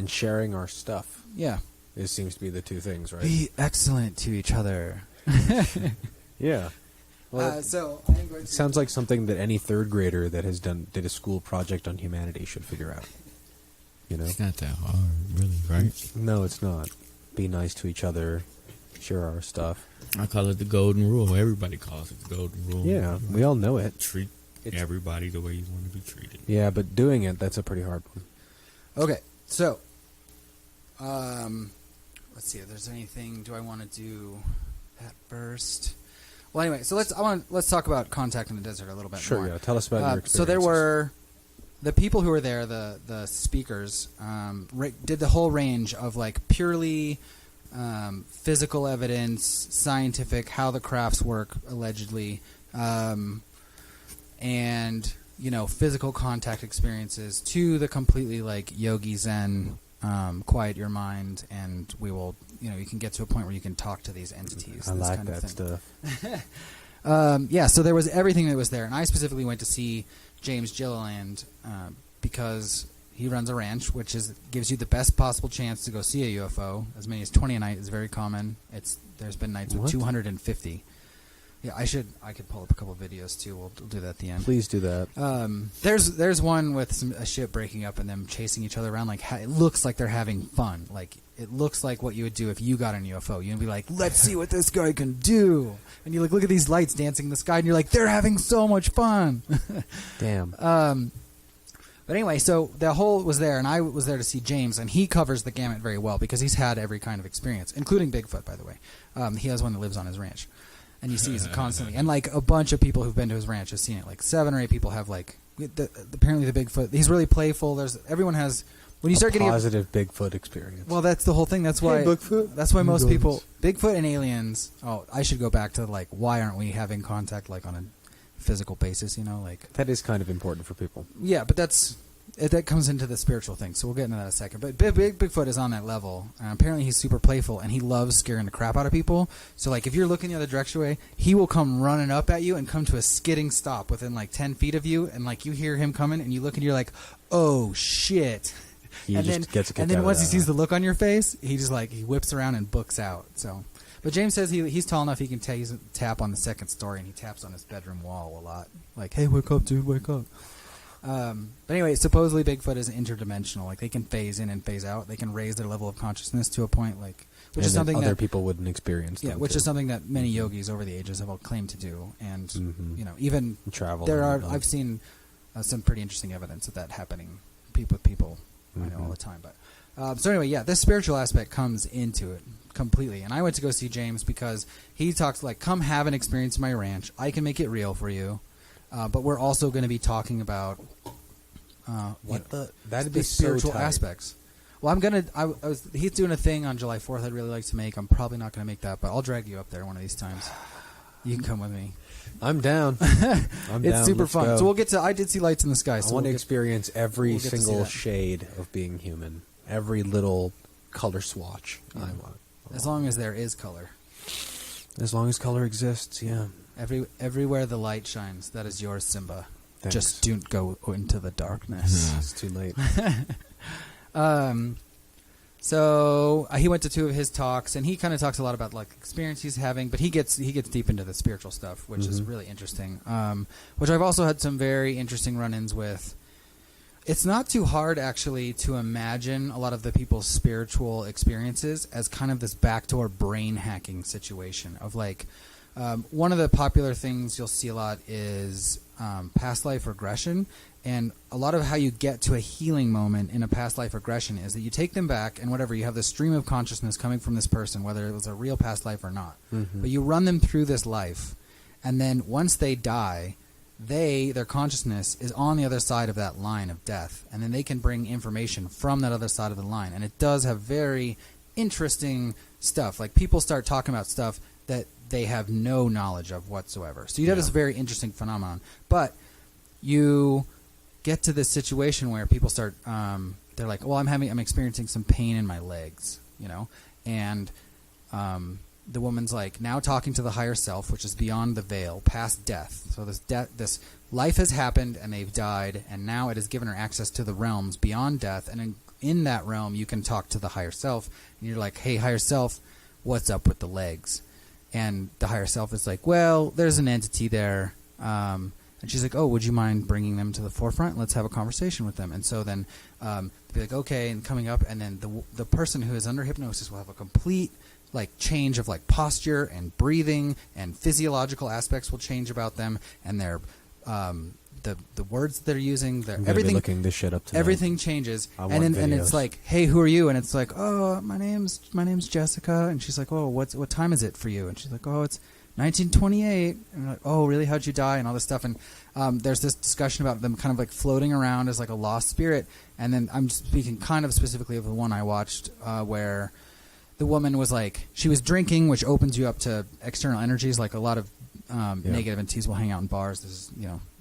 sharing our stuff. Yeah, It seems to be the two things, right? Be excellent to each other. Yeah. Well, So I'm going it to... sounds like something that any third grader that did a school project on humanity should figure out. You know? It's not that hard, really, right? No, it's not. Be nice to each other. Share our stuff. I call it the golden rule. Everybody calls it the golden rule. Yeah, we all know it. Treat everybody the way you want to be treated. Yeah, but doing it, that's a pretty hard one. Okay, so... let's see if there's anything... Do I want to do that first? Well, anyway, so let's talk about Contact in the Desert a little bit more. Sure, yeah. Tell us about your experiences. So there were... The people who were there, the speakers, did the whole range of like purely physical evidence, scientific, how the crafts work, allegedly, and physical contact experiences, to the completely like yogi zen, quiet your mind, and we will, you can get to a point where you can talk to these entities. I like kind that of thing. stuff. Yeah, so there was everything that was there, and I specifically went to see James Gilliland because he runs a ranch, which gives you the best possible chance to go see a UFO. As many as 20 a night is very common. There's been nights with 250. Yeah, I could pull up a couple of videos too. We'll do that at the end. Please do that. There's one with a ship breaking up and them chasing each other around. Like it looks like they're having fun. Like it looks like what you would do if you got an UFO. You'd be like, let's see what this guy can do. And you look at these lights dancing in the sky, and you're like, they're having so much fun. Damn. But anyway, so the whole was there, and I was there to see James, and he covers the gamut very well because he's had every kind of experience, including Bigfoot, by the way. He has one that lives on his ranch, and he sees it constantly. And like a bunch of people who've been to his ranch have seen it. Like 7 or 8 people have apparently the Bigfoot. He's really playful. Everyone has when you start getting positive Bigfoot experience. Well, that's the whole thing. That's why Bigfoot. That's why most people Bigfoot and aliens. Oh, I should go back to like why aren't we having contact like on a physical basis? Like that is kind of important for people. Yeah, but that comes into the spiritual thing, so we'll get into that in a second. But Bigfoot is on that level. Apparently, he's super playful, and he loves scaring the crap out of people. So, like, if you're looking the other direction, he will come running up at you and come to a skidding stop within, like, 10 feet of you. And, like, you hear him coming, and you look, and you're like, oh, shit. He and just gets a kick And then out once of he sees the look on your face, he just, like, he whips around and books out. So, but James says he's tall enough he can tap on the second story, and he taps on his bedroom wall a lot. Like, hey, wake up, dude, wake up. But anyway, supposedly Bigfoot is interdimensional. Like they can phase in and phase out. They can raise their level of consciousness to a point, which is something other people wouldn't experience. Yeah, which is something that many yogis over the ages have all claimed to do, and even travel. I've seen some pretty interesting evidence of that happening. With people I know all the time. But so anyway, yeah, this spiritual aspect comes into it completely. And I went to go see James because he talks like, "Come have an experience in my ranch. I can make it real for you." But we're also going to be talking about that'd be spiritual so tight. aspects. Well, he's doing a thing on July 4th I'd really like to make. I'm probably not going to make that, but I'll drag you up there one of these times. You can come with me. I'm down. It's super fun. Go. So we'll get to. I did see Lights in the Sky. So I want to experience every single to shade of being human. Every little color swatch. Yeah. As long as there is color. As long as color exists, yeah. Everywhere the light shines, that is yours, Simba. Thanks. Just don't go into the darkness. It's too late. So he went to 2 of his talks, and he kind of talks a lot about like experience he's having, but he gets deep into the spiritual stuff, which is really interesting. Which I've also had some very interesting run-ins with. It's not too hard actually to imagine a lot of the people's spiritual experiences as kind of this backdoor brain hacking situation of like. One of the popular things you'll see a lot is past life regression, and a lot of how you get to a healing moment in a past life regression is that you take them back and whatever, you have this stream of consciousness coming from this person, whether it was a real past life or not. But you run them through this life, and then once they die, their consciousness is on the other side of that line of death, and then they can bring information from that other side of the line. And it does have very interesting stuff. Like people start talking about stuff that they have no knowledge of whatsoever. So you have this very interesting phenomenon. But you get to this situation where people start, they're like, well, I'm experiencing some pain in my legs, and the woman's like now talking to the higher self, which is beyond the veil, past death. So this life has happened and they've died, and now it has given her access to the realms beyond death. And in that realm, you can talk to the higher self, and you're like, "Hey, higher self, what's up with the legs?" And the higher self is like, "Well, there's an entity there." And she's like, "Oh, would you mind bringing them to the forefront? Let's have a conversation with them." And so then they'll be like, "Okay," and coming up, and then the person who is under hypnosis will have a complete like change of like posture and breathing, and physiological aspects will change about them, and their the words that they're using, everything. Looking this shit up tonight. Everything changes, and it's like, "Hey, who are you?" And it's like, "Oh, my name's Jessica." And she's like, "Oh, what time is it for you?" And she's like, "Oh, it's 1928." And like, "Oh, really? How'd you die?" And all this stuff. And there's this discussion about them kind of like floating around as like a lost spirit. And then I'm speaking kind of specifically of the one I watched where the woman was like, she was drinking, which opens you up to external energies. Like a lot of negative entities will hang out in bars. This is,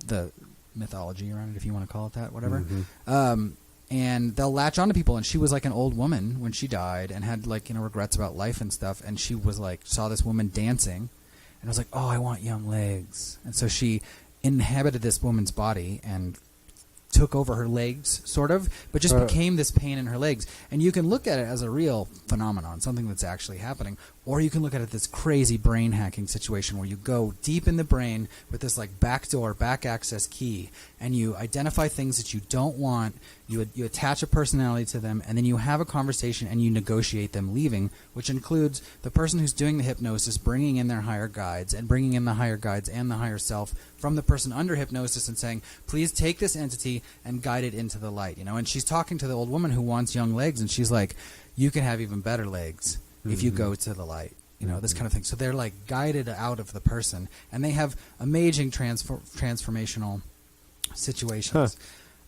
the mythology around it, if you want to call it that, whatever. Mm-hmm. And they'll latch onto people. And she was like an old woman when she died and had like, regrets about life and stuff. And she was like, saw this woman dancing. And I was like, "Oh, I want young legs." And so she inhabited this woman's body and took over her legs, sort of, but just became this pain in her legs. And you can look at it as a real phenomenon, something that's actually happening, or you can look at it this crazy brain hacking situation where you go deep in the brain with this like backdoor, back access key, and you identify things that you don't want, you attach a personality to them, and then you have a conversation and you negotiate them leaving, which includes the person who's doing the hypnosis bringing in their higher guides and bringing in the higher guides and the higher self from the person under hypnosis and saying, "Please take this entity and guide it into the light." And she's talking to the old woman who wants young legs, and she's like, "You can have even better legs if you go to the light." This kind of thing. So they're like guided out of the person, and they have amazing transformational situations.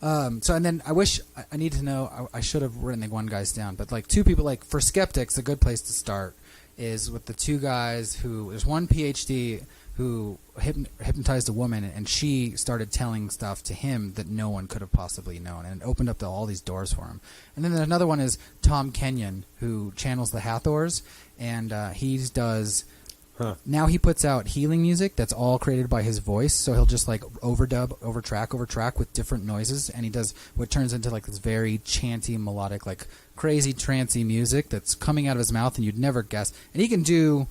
So, and then I need to know, I should have written the one guys down, but like two people, like for skeptics, a good place to start is with the two guys there's one PhD who hypnotized a woman, and she started telling stuff to him that no one could have possibly known, and it opened up all these doors for him. And then another one is Tom Kenyon, who channels the Hathors, and he does... Now he puts out healing music that's all created by his voice, so he'll just like overdub, overtrack with different noises, and he does what turns into like this very chanty, melodic, like crazy trancey music that's coming out of his mouth, and you'd never guess. And he can do...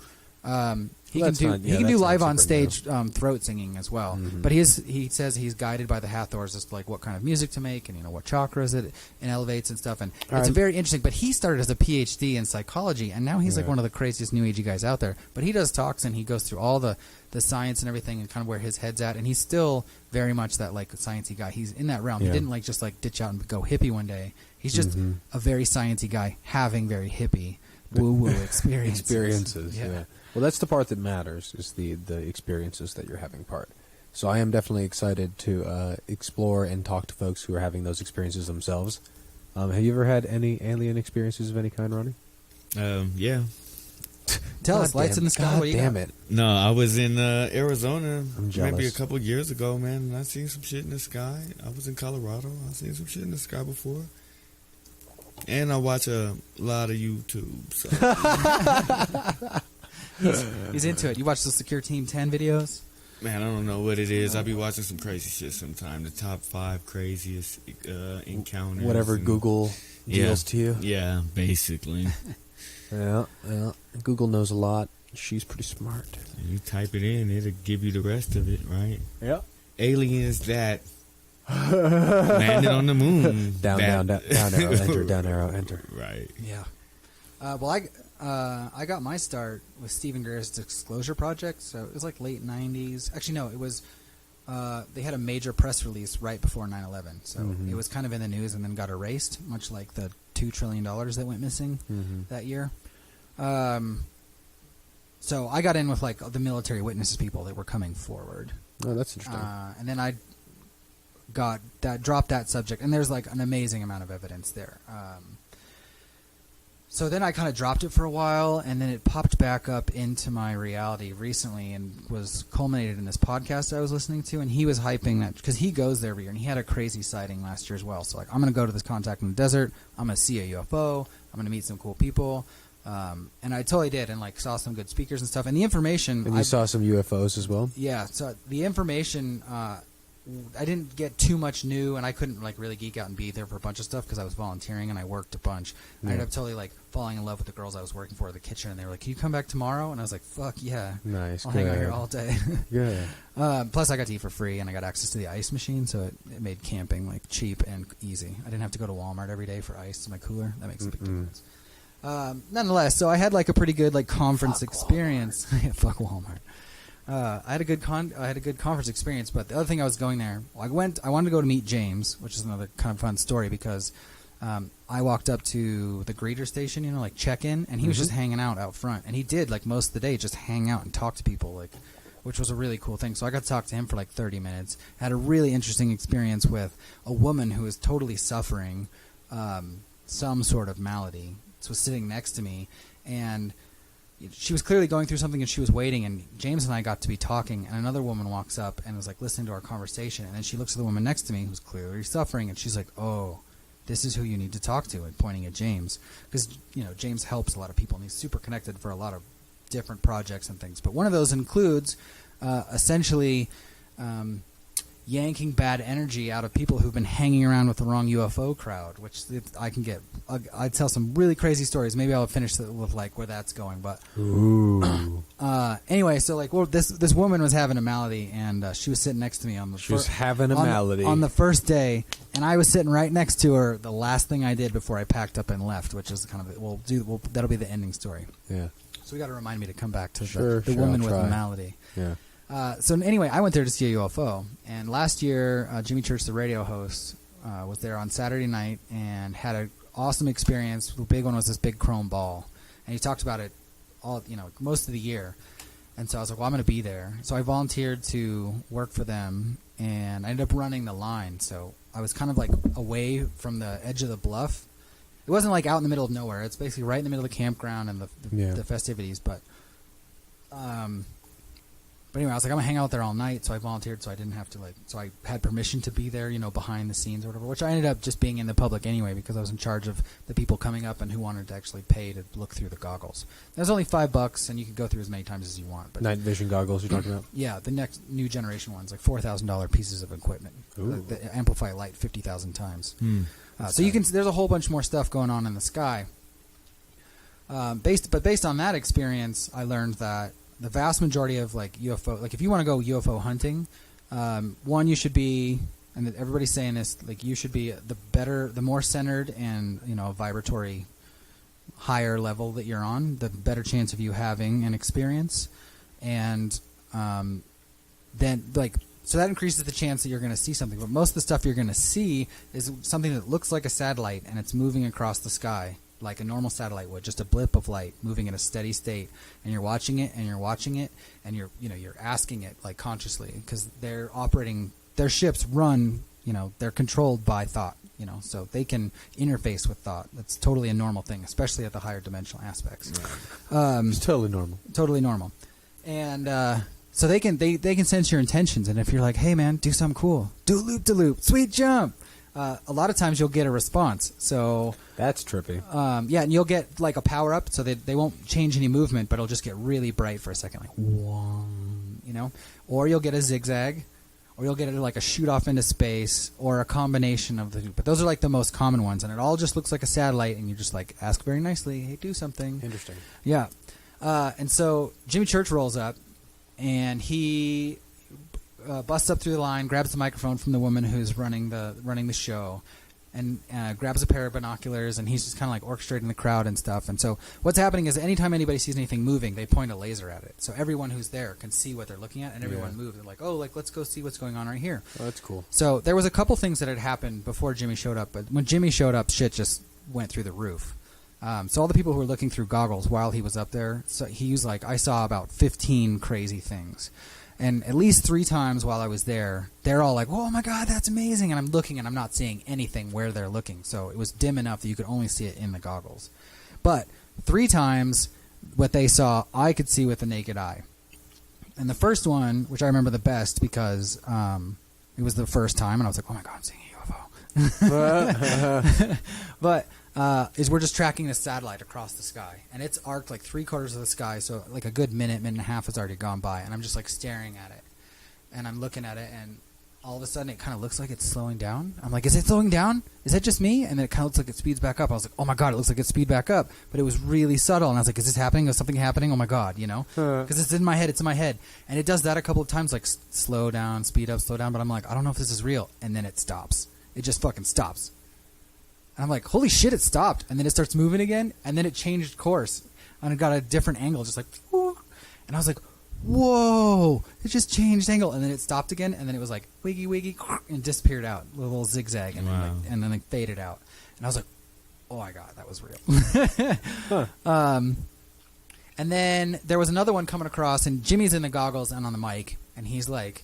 He can do live on stage throat singing as well. Mm-hmm. But he says he's guided by the Hathors as to like what kind of music to make and what chakras it elevates and stuff. And it's very interesting. But he started as a PhD in psychology, and now he's like one of the craziest new agey guys out there. But he does talks and he goes through all the science and everything and kind of where his head's at. And he's still very much that like sciencey guy. He's in that realm. Yeah. He didn't like just like ditch out and go hippie one day. He's just a very sciencey guy having very hippie woo-woo experiences. Yeah. Well, that's the part that matters, is the experiences that you're having part. So I am definitely excited to explore and talk to folks who are having those experiences themselves. Have you ever had any alien experiences of any kind, Ronnie? Yeah. Tell us, lights in the sky. God damn it. No, I was in Arizona jealous. maybe a couple of years ago, man, and I seen some shit in the sky. I was in Colorado. I seen some shit in the sky before. And I watch a lot of YouTube. So. He's into it. You watch the Secure Team 10 videos? Man, I don't know what it is. I be watching some crazy shit sometime. The top 5 craziest encounters. Whatever Google deals to you. Yeah, basically. Yeah. Google knows a lot. She's pretty smart. You type it in, it'll give you the rest of it, right? Yep. Aliens that landed on the moon. Down arrow, enter. Right. Yeah. Well, I got my start with Stephen Greer's Disclosure Project, so it was like late 90s. Actually, no, it was... they had a major press release right before 9/11, so it was kind of in the news and then got erased, much like the $2 trillion that went missing that year. So I got in with like the military witnesses people that were coming forward. Oh, that's interesting. And then I dropped that subject, and there's like an amazing amount of evidence there. So then I kind of dropped it for a while, and then it popped back up into my reality recently and was culminated in this podcast I was listening to, and he was hyping that because he goes there every year, and he had a crazy sighting last year as well. So like, I'm going to go to this contact in the desert. I'm going to see a UFO. I'm going to meet some cool people. And I totally did, and like saw some good speakers and stuff. And the information, And you saw some UFOs as well. yeah. So the information, I didn't get too much new, and I couldn't like really geek out and be there for a bunch of stuff because I was volunteering and I worked a bunch. I ended up totally like falling in love with the girls I was working for at the kitchen, and they were like, "Can you come back tomorrow?" And I was like, "Fuck yeah, Nice. I'll hang out here all day." Good. Plus, I got to eat for free, and I got access to the ice machine, so it made camping like cheap and easy. I didn't have to go to Walmart every day for ice in my cooler. That makes a big difference. Nonetheless, so I had like a pretty good like conference experience. Yeah, fuck Walmart. I had a good conference experience, but the other thing I was going there, I wanted to go to meet James, which is another kind of fun story because I walked up to the greeter station, you know, like check-in, and he was just hanging out front, and he did like most of the day just hang out and talk to people, like, which was a really cool thing. So I got to talk to him for like 30 minutes. Had a really interesting experience with a woman who was totally suffering some sort of malady. So was sitting next to me, and she was clearly going through something, and she was waiting, and James and I got to be talking, and another woman walks up and was like listening to our conversation, and then she looks at the woman next to me who's clearly suffering, and she's like, "Oh, this is who you need to talk to," and pointing at James, because, you know, James helps a lot of people, and he's super connected for a lot of different projects and things, but one of those includes essentially yanking bad energy out of people who've been hanging around with the wrong UFO crowd, which I tell some really crazy stories. Maybe I'll finish with like where that's going. But anyway, so like, well, this woman was having a malady, and she was sitting next to me on the on the first day, and I was sitting right next to her. The last thing I did before I packed up and left, which is kind of that'll be the ending story. Yeah. So we got to remind me to come back to the woman with the malady. Yeah. So anyway, I went there to see a UFO, and last year, Jimmy Church, the radio host, was there on Saturday night and had an awesome experience. The big one was this big chrome ball, and he talked about it all, most of the year. And so I was like, well, I'm going to be there. So I volunteered to work for them, and I ended up running the line. So I was kind of like away from the edge of the bluff. It wasn't like out in the middle of nowhere. It's basically right in the middle of the campground and the festivities, but anyway, I was like, I'm going to hang out there all night, so I volunteered, so I didn't have to, so I had permission to be there, behind the scenes or whatever, which I ended up just being in the public anyway, because I was in charge of the people coming up and who wanted to actually pay to look through the goggles. It was only $5, and you can go through as many times as you want. But night vision goggles you're talking about? Yeah, the next new generation ones, like $4,000 pieces of equipment. That amplify light 50,000 times. So there's a whole bunch more stuff going on in the sky. Based on that experience, I learned that the vast majority of like UFO, like if you want to go UFO hunting, one, you should be, and everybody's saying this, like you should be the more centered and vibratory higher level that you're on, the better chance of you having an experience, and then so that increases the chance that you're going to see something. But most of the stuff you're going to see is something that looks like a satellite, and it's moving across the sky like a normal satellite would, just a blip of light moving in a steady state, and you're watching it, and you're watching it, and you're asking it like consciously, because they're operating, their ships run, they're controlled by thought, so they can interface with thought. That's totally a normal thing, especially at the higher dimensional aspects. It's totally normal. Totally normal. And so they can sense your intentions, and if you're like, hey man, do something cool, do a loop-de-loop, sweet jump, a lot of times you'll get a response. So that's trippy. Yeah, and you'll get like a power up, so they won't change any movement, but it'll just get really bright for a second, like whong, or you'll get a zigzag, or you'll get like a shoot off into space, or a combination of the two. But those are like the most common ones, and it all just looks like a satellite, and you just like ask very nicely, hey, do something. Interesting. Yeah. And so Jimmy Church rolls up, and he busts up through the line, grabs the microphone from the woman who's running the show, and grabs a pair of binoculars, and he's just kind of like orchestrating the crowd and stuff. And so what's happening is anytime anybody sees anything moving, they point a laser at it. So everyone who's there can see what they're looking at, and everyone moves. They're like, oh, let's go see what's going on right here. Oh, that's cool. So there was a couple things that had happened before Jimmy showed up, but when Jimmy showed up, shit just went through the roof. So all the people who were looking through goggles while he was up there, so he was like, I saw about 15 crazy things. And at least 3 times while I was there, they're all like, oh my God, that's amazing. And I'm looking, and I'm not seeing anything where they're looking. So it was dim enough that you could only see it in the goggles. But 3 times, what they saw, I could see with the naked eye. And the first one, which I remember the best because it was the first time, and I was like, oh my God, I'm seeing a UFO. But is we're just tracking a satellite across the sky, and it's arced like 3/4 of the sky, so like a good minute and a half has already gone by, and I'm just like staring at it, and I'm looking at it, and all of a sudden it kind of looks like it's slowing down. I'm like, is it slowing down? Is that just me? And then it kind of looks like it speeds back up. I was like, oh my god, it looks like it speeds back up, but it was really subtle, and I was like, is this happening? Is something happening? Oh my god, you know, because it's in my head. It's in my head, and it does that a couple of times, like slow down, speed up, slow down. But I'm like, I don't know if this is real, and then it stops. It just fucking stops. And I'm like, holy shit, it stopped. And then it starts moving again, and then it changed course. And it got a different angle, just like, whoo. And I was like, whoa, it just changed angle. And then it stopped again, and then it was like, wiggy, wiggy, and disappeared out. A little zigzag, and, wow. then, like, faded out. And I was like, oh my god, that was real. And then there was another one coming across, and Jimmy's in the goggles and on the mic, and he's like,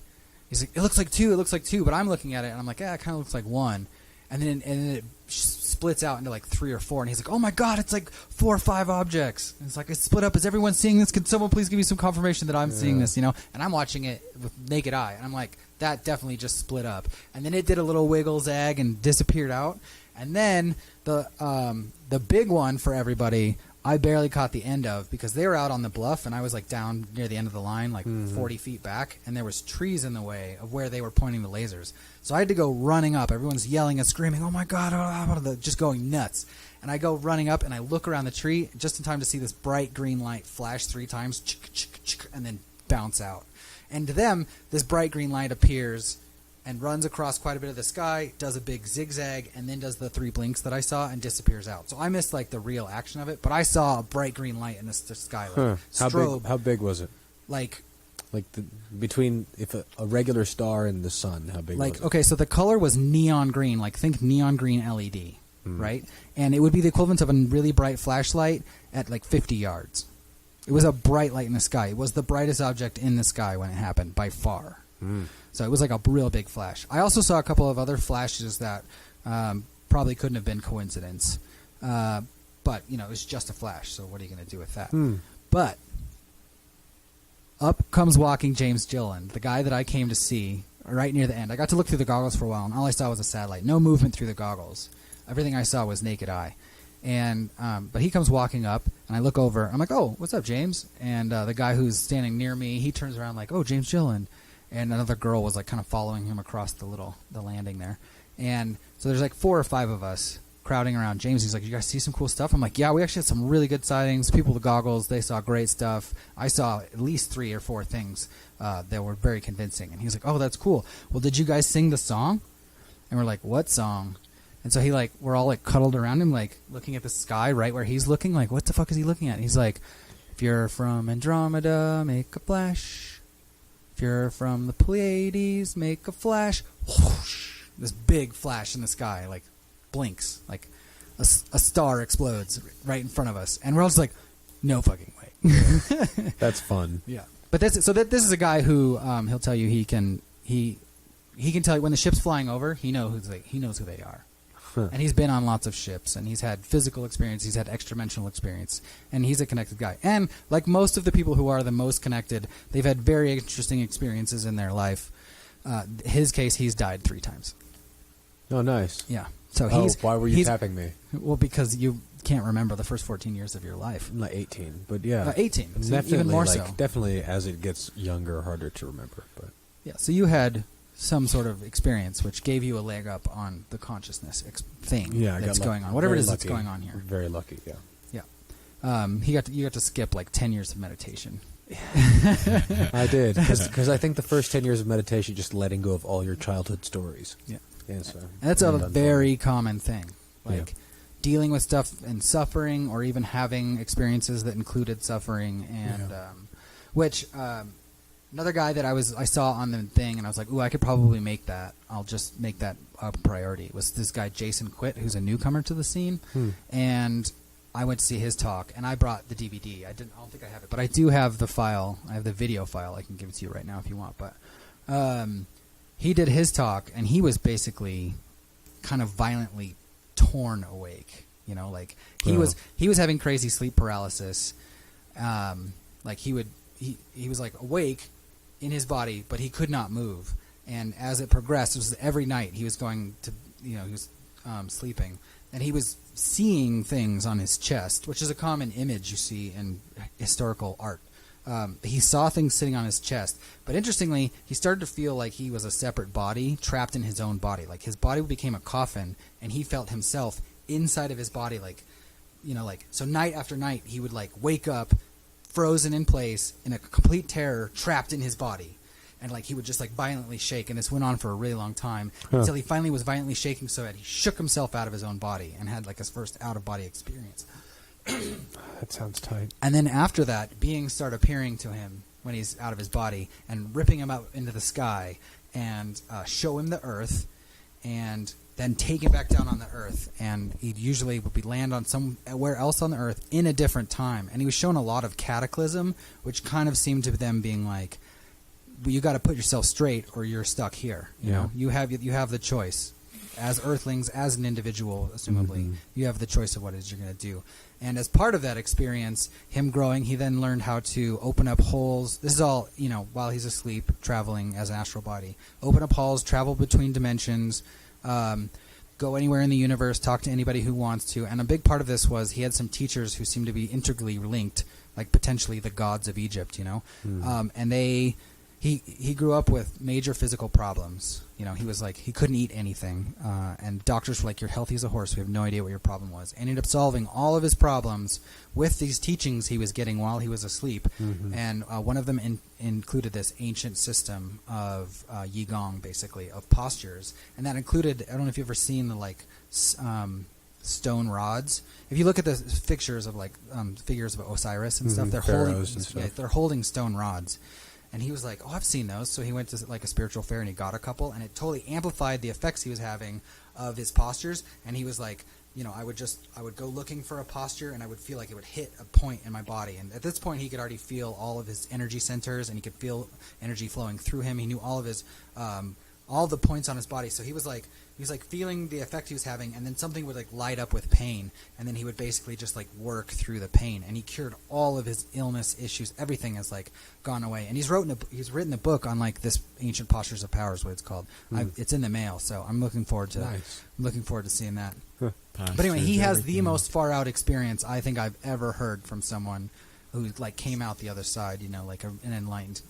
it looks like two, but I'm looking at it, and I'm like, yeah, it kind of looks like one. And then it splits out into like 3 or 4, and he's like, oh my god, it's like 4 or 5 objects. And it's like, it's split up. Is everyone seeing this? Can someone please give me some confirmation that I'm seeing this, you know? And I'm watching it with naked eye, and I'm like, that definitely just split up. And then it did a little wiggle zag and disappeared out. And then the big one for everybody, I barely caught the end of, because they were out on the bluff, and I was like down near the end of the line, like 40 feet back, and there was trees in the way of where they were pointing the lasers. So I had to go running up. Everyone's yelling and screaming, oh my god, just going nuts. And I go running up, and I look around the tree just in time to see this bright green light flash 3 times, and then bounce out. And to them, this bright green light appears and runs across quite a bit of the sky, does a big zigzag, and then does the 3 blinks that I saw and disappears out. So I missed like the real action of it, but I saw a bright green light in the sky. Like, strobe. How big was it? Like between if a regular star and the sun, how big was it? Okay, so the color was neon green, like think neon green LED, right? And it would be the equivalent of a really bright flashlight at like 50 yards. It was a bright light in the sky. It was the brightest object in the sky when it happened, by far. So it was like a real big flash. I also saw a couple of other flashes that probably couldn't have been coincidence. But, you know, it was just a flash, so what are you going to do with that? But up comes walking James Gillen, the guy that I came to see right near the end. I got to look through the goggles for a while, and all I saw was a satellite. No movement through the goggles. Everything I saw was naked eye. And but he comes walking up, and I look over. I'm like, oh, what's up, James? And the guy who's standing near me, he turns around like, oh, James Gillen. And another girl was like kind of following him across the landing there. And so there's like 4 or 5 of us crowding around James. He's like, you guys see some cool stuff? I'm like, yeah, we actually had some really good sightings. People with goggles, they saw great stuff. I saw at least 3 or 4 things that were very convincing. And he's like, oh, that's cool. Well, did you guys sing the song? And we're like, what song? And so we're all like cuddled around him, like looking at the sky right where he's looking. Like, what the fuck is he looking at? And he's like, if you're from Andromeda, make a flash. If you're from the Pleiades, make a flash. Whoosh, this big flash in the sky, like blinks, like a star explodes right in front of us, and we're all just like, no fucking way. That's fun. Yeah, but this is a guy who he'll tell you he can tell you when the ship's flying over. He knows who they are. And he's been on lots of ships, and he's had physical experience, he's had extra-dimensional experience, and he's a connected guy. And like most of the people who are the most connected, they've had very interesting experiences in their life. His case, he's died 3 times. Oh, nice. Yeah. So why were you tapping me? Well, because you can't remember the first 14 years of your life. I'm like 18, but yeah. 18, so definitely, even more so. Definitely as it gets younger, harder to remember. But yeah, so you had some sort of experience which gave you a leg up on the consciousness thing that's going on. Whatever it is that's going on here. Very lucky, yeah. Yeah. You got to skip like 10 years of meditation. I did, because I think the first 10 years of meditation just letting go of all your childhood stories. Yeah. And so, and that's a very common thing. Like dealing with stuff and suffering, or even having experiences that included suffering, and which another guy that I saw on the thing, and I was like, ooh, I could probably make that. I'll just make that a priority. Was this guy Jason Quitt, who's a newcomer to the scene, and I went to see his talk, and I brought the DVD. I don't think I have it, but I do have the file. I have the video file. I can give it to you right now if you want. But he did his talk, and he was basically kind of violently torn awake. You know, like he was having crazy sleep paralysis. Like he was like awake in his body, but he could not move. And as it progressed, it was every night he was going to, he was sleeping, and he was seeing things on his chest, which is a common image you see in historical art. He saw things sitting on his chest, but interestingly, he started to feel like he was a separate body trapped in his own body. Like his body became a coffin, and he felt himself inside of his body, so night after night he would like wake up frozen in place in a complete terror, trapped in his body, and like he would just like violently shake, and this went on for a really long time until he finally was violently shaking so that he shook himself out of his own body and had like his first out-of-body experience. That sounds tight. And then after that, beings start appearing to him when he's out of his body and ripping him out into the sky and show him the earth, and then take him back down on the earth. And he usually would be land on somewhere else on the earth in a different time. And he was shown a lot of cataclysm, which kind of seemed to them being like, you got to put yourself straight or you're stuck here. You know, you have the choice. As Earthlings, as an individual, assumably, you have the choice of what it is you're going to do. And as part of that experience, him growing, he then learned how to open up holes. This is all, while he's asleep, traveling as an astral body. Open up holes, travel between dimensions, go anywhere in the universe, talk to anybody who wants to. And a big part of this was he had some teachers who seemed to be integrally linked, like potentially the gods of Egypt, and he grew up with major physical problems. He was like, he couldn't eat anything. And doctors were like, you're healthy as a horse. We have no idea what your problem was. And ended up solving all of his problems with these teachings he was getting while he was asleep. And one of them included this ancient system of Yigong, basically, of postures. And that included, I don't know if you've ever seen the stone rods. If you look at the figures of Osiris and stuff, they're holding stone rods. And he was like, oh, I've seen those. So he went to like a spiritual fair and he got a couple, and it totally amplified the effects he was having of his postures. And he was like, I would go looking for a posture, and I would feel like it would hit a point in my body. And at this point, he could already feel all of his energy centers, and he could feel energy flowing through him. He knew all of his, all the points on his body. So he was like feeling the effect he was having, and then something would like light up with pain, and then he would basically just like work through the pain, and he cured all of his illness issues. Everything has like gone away, and he's written a book on like this ancient postures of power is what it's called. It's in the mail, so I'm looking forward to seeing that. But anyway, he has the most far out experience I think I've ever heard from someone who like came out the other side, like an enlightened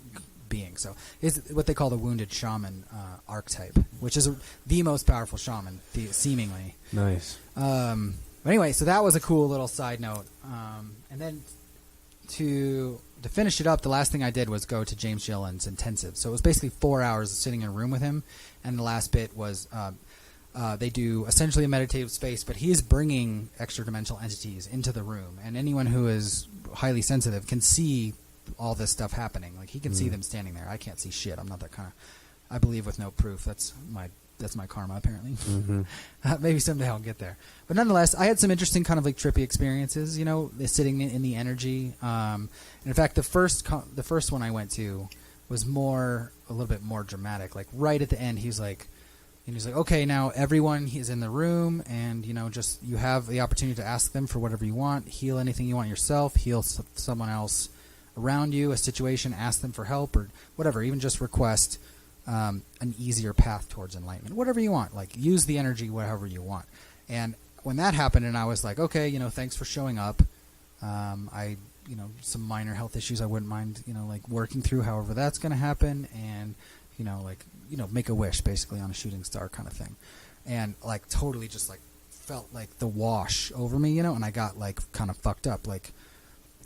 being. So it's what they call the wounded shaman archetype, which is the most powerful shaman, seemingly. Nice. But anyway, so that was a cool little side note. And then to finish it up, the last thing I did was go to James Gillen's intensive. So it was basically 4 hours of sitting in a room with him, and the last bit was they do essentially a meditative space, but he is bringing extra-dimensional entities into the room, and anyone who is highly sensitive can see all this stuff happening. Like he can see them standing there. I can't see shit. I'm not that kind of. I believe with no proof. That's my karma, apparently. Maybe someday I'll get there. But nonetheless, I had some interesting kind of like trippy experiences. Sitting in the energy. And in fact, the first one I went to was a little bit more dramatic. Like right at the end, he's like, okay, now everyone is in the room, and just you have the opportunity to ask them for whatever you want. Heal anything you want yourself. Heal someone else around you, a situation, ask them for help or whatever, even just request an easier path towards enlightenment, whatever you want, like use the energy whatever you want. And when that happened, and I was like, okay, thanks for showing up, I some minor health issues I wouldn't mind like working through, however that's going to happen, and make a wish basically on a shooting star kind of thing. And like totally just like felt like the wash over me, and I got like kind of fucked up. Like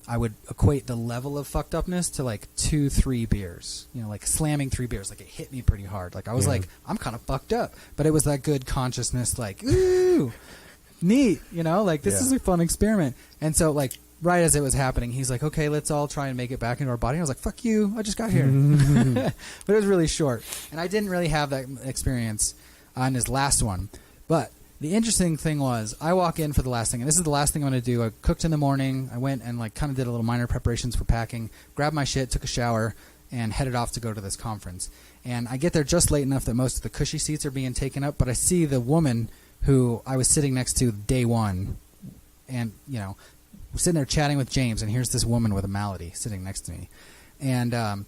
I would equate the level of fucked upness to like 2-3 beers, like slamming 3 beers. Like it hit me pretty hard. Like I was like, I'm kind of fucked up, but it was that good consciousness, like, ooh, neat, like this is a fun experiment. And so like right as it was happening, he's like, okay, let's all try and make it back into our body. And I was like, fuck you, I just got here. But it was really short, and I didn't really have that experience on his last one. But the interesting thing was, I walk in for the last thing, and this is the last thing I'm going to do. I cooked in the morning. I went and like kind of did a little minor preparations for packing, grabbed my shit, took a shower, and headed off to go to this conference. And I get there just late enough that most of the cushy seats are being taken up, but I see the woman who I was sitting next to day one, and we're sitting there chatting with James, and here's this woman with a malady sitting next to me. And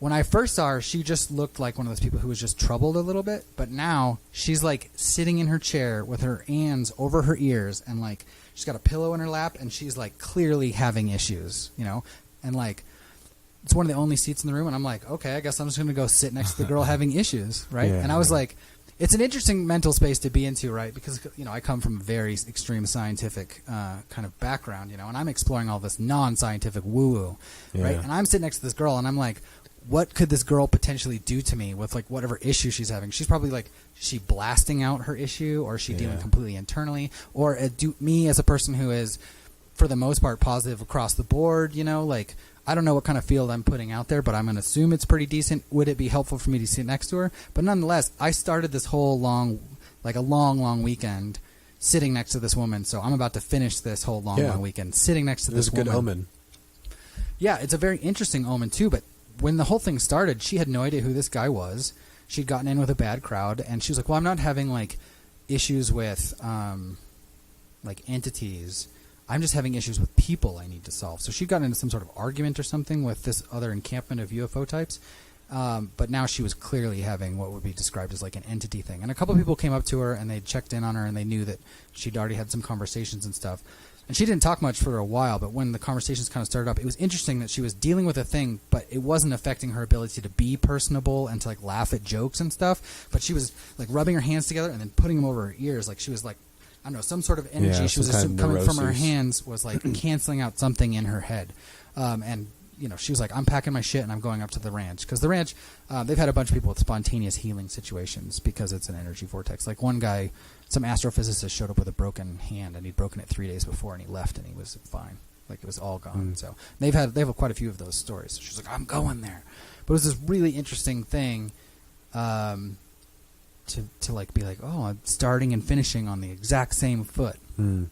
when I first saw her, she just looked like one of those people who was just troubled a little bit. But now she's like sitting in her chair with her hands over her ears, and like she's got a pillow in her lap, and she's like clearly having issues, you know, and like it's one of the only seats in the room, and I'm like, okay, I guess I'm just going to go sit next to the girl having issues, right? Yeah, and I was like, it's an interesting mental space to be into, right? Because, you know, I come from a very extreme scientific kind of background, you know, and I'm exploring all this non-scientific woo-woo, right? And I'm sitting next to this girl, and I'm like, what could this girl potentially do to me with, like, whatever issue she's having? She's probably, like, is she blasting out her issue, or is she dealing completely internally? Or me as a person who is, for the most part, positive across the board, you know, like, I don't know what kind of field I'm putting out there, but I'm going to assume it's pretty decent. Would it be helpful for me to sit next to her? But nonetheless, I started this whole long weekend sitting next to this woman. So I'm about to finish this whole long weekend sitting next to this woman. It's a good omen. Yeah, it's a very interesting omen too. But when the whole thing started, she had no idea who this guy was. She'd gotten in with a bad crowd, and she was like, well, I'm not having like issues with like entities. I'm just having issues with people I need to solve. So she got into some sort of argument or something with this other encampment of UFO types. But now she was clearly having what would be described as like an entity thing. And a couple of people came up to her, and they checked in on her, and they knew that she'd already had some conversations and stuff. And she didn't talk much for a while, but when the conversations kind of started up, it was interesting that she was dealing with a thing, but it wasn't affecting her ability to be personable and to like laugh at jokes and stuff. But she was like rubbing her hands together and then putting them over her ears. Like she was like, I don't know, some sort of energy she was coming from her hands was like canceling out something in her head. And, you know, she was like, I'm packing my shit and I'm going up to the ranch. Because the ranch, they've had a bunch of people with spontaneous healing situations because it's an energy vortex. Like one guy, some astrophysicist showed up with a broken hand, and he'd broken it 3 days before, and he left and he was fine. Like it was all gone. So they have quite a few of those stories. So she's like, I'm going there. But it was this really interesting thing. To like be like, oh, I'm starting and finishing on the exact same foot. And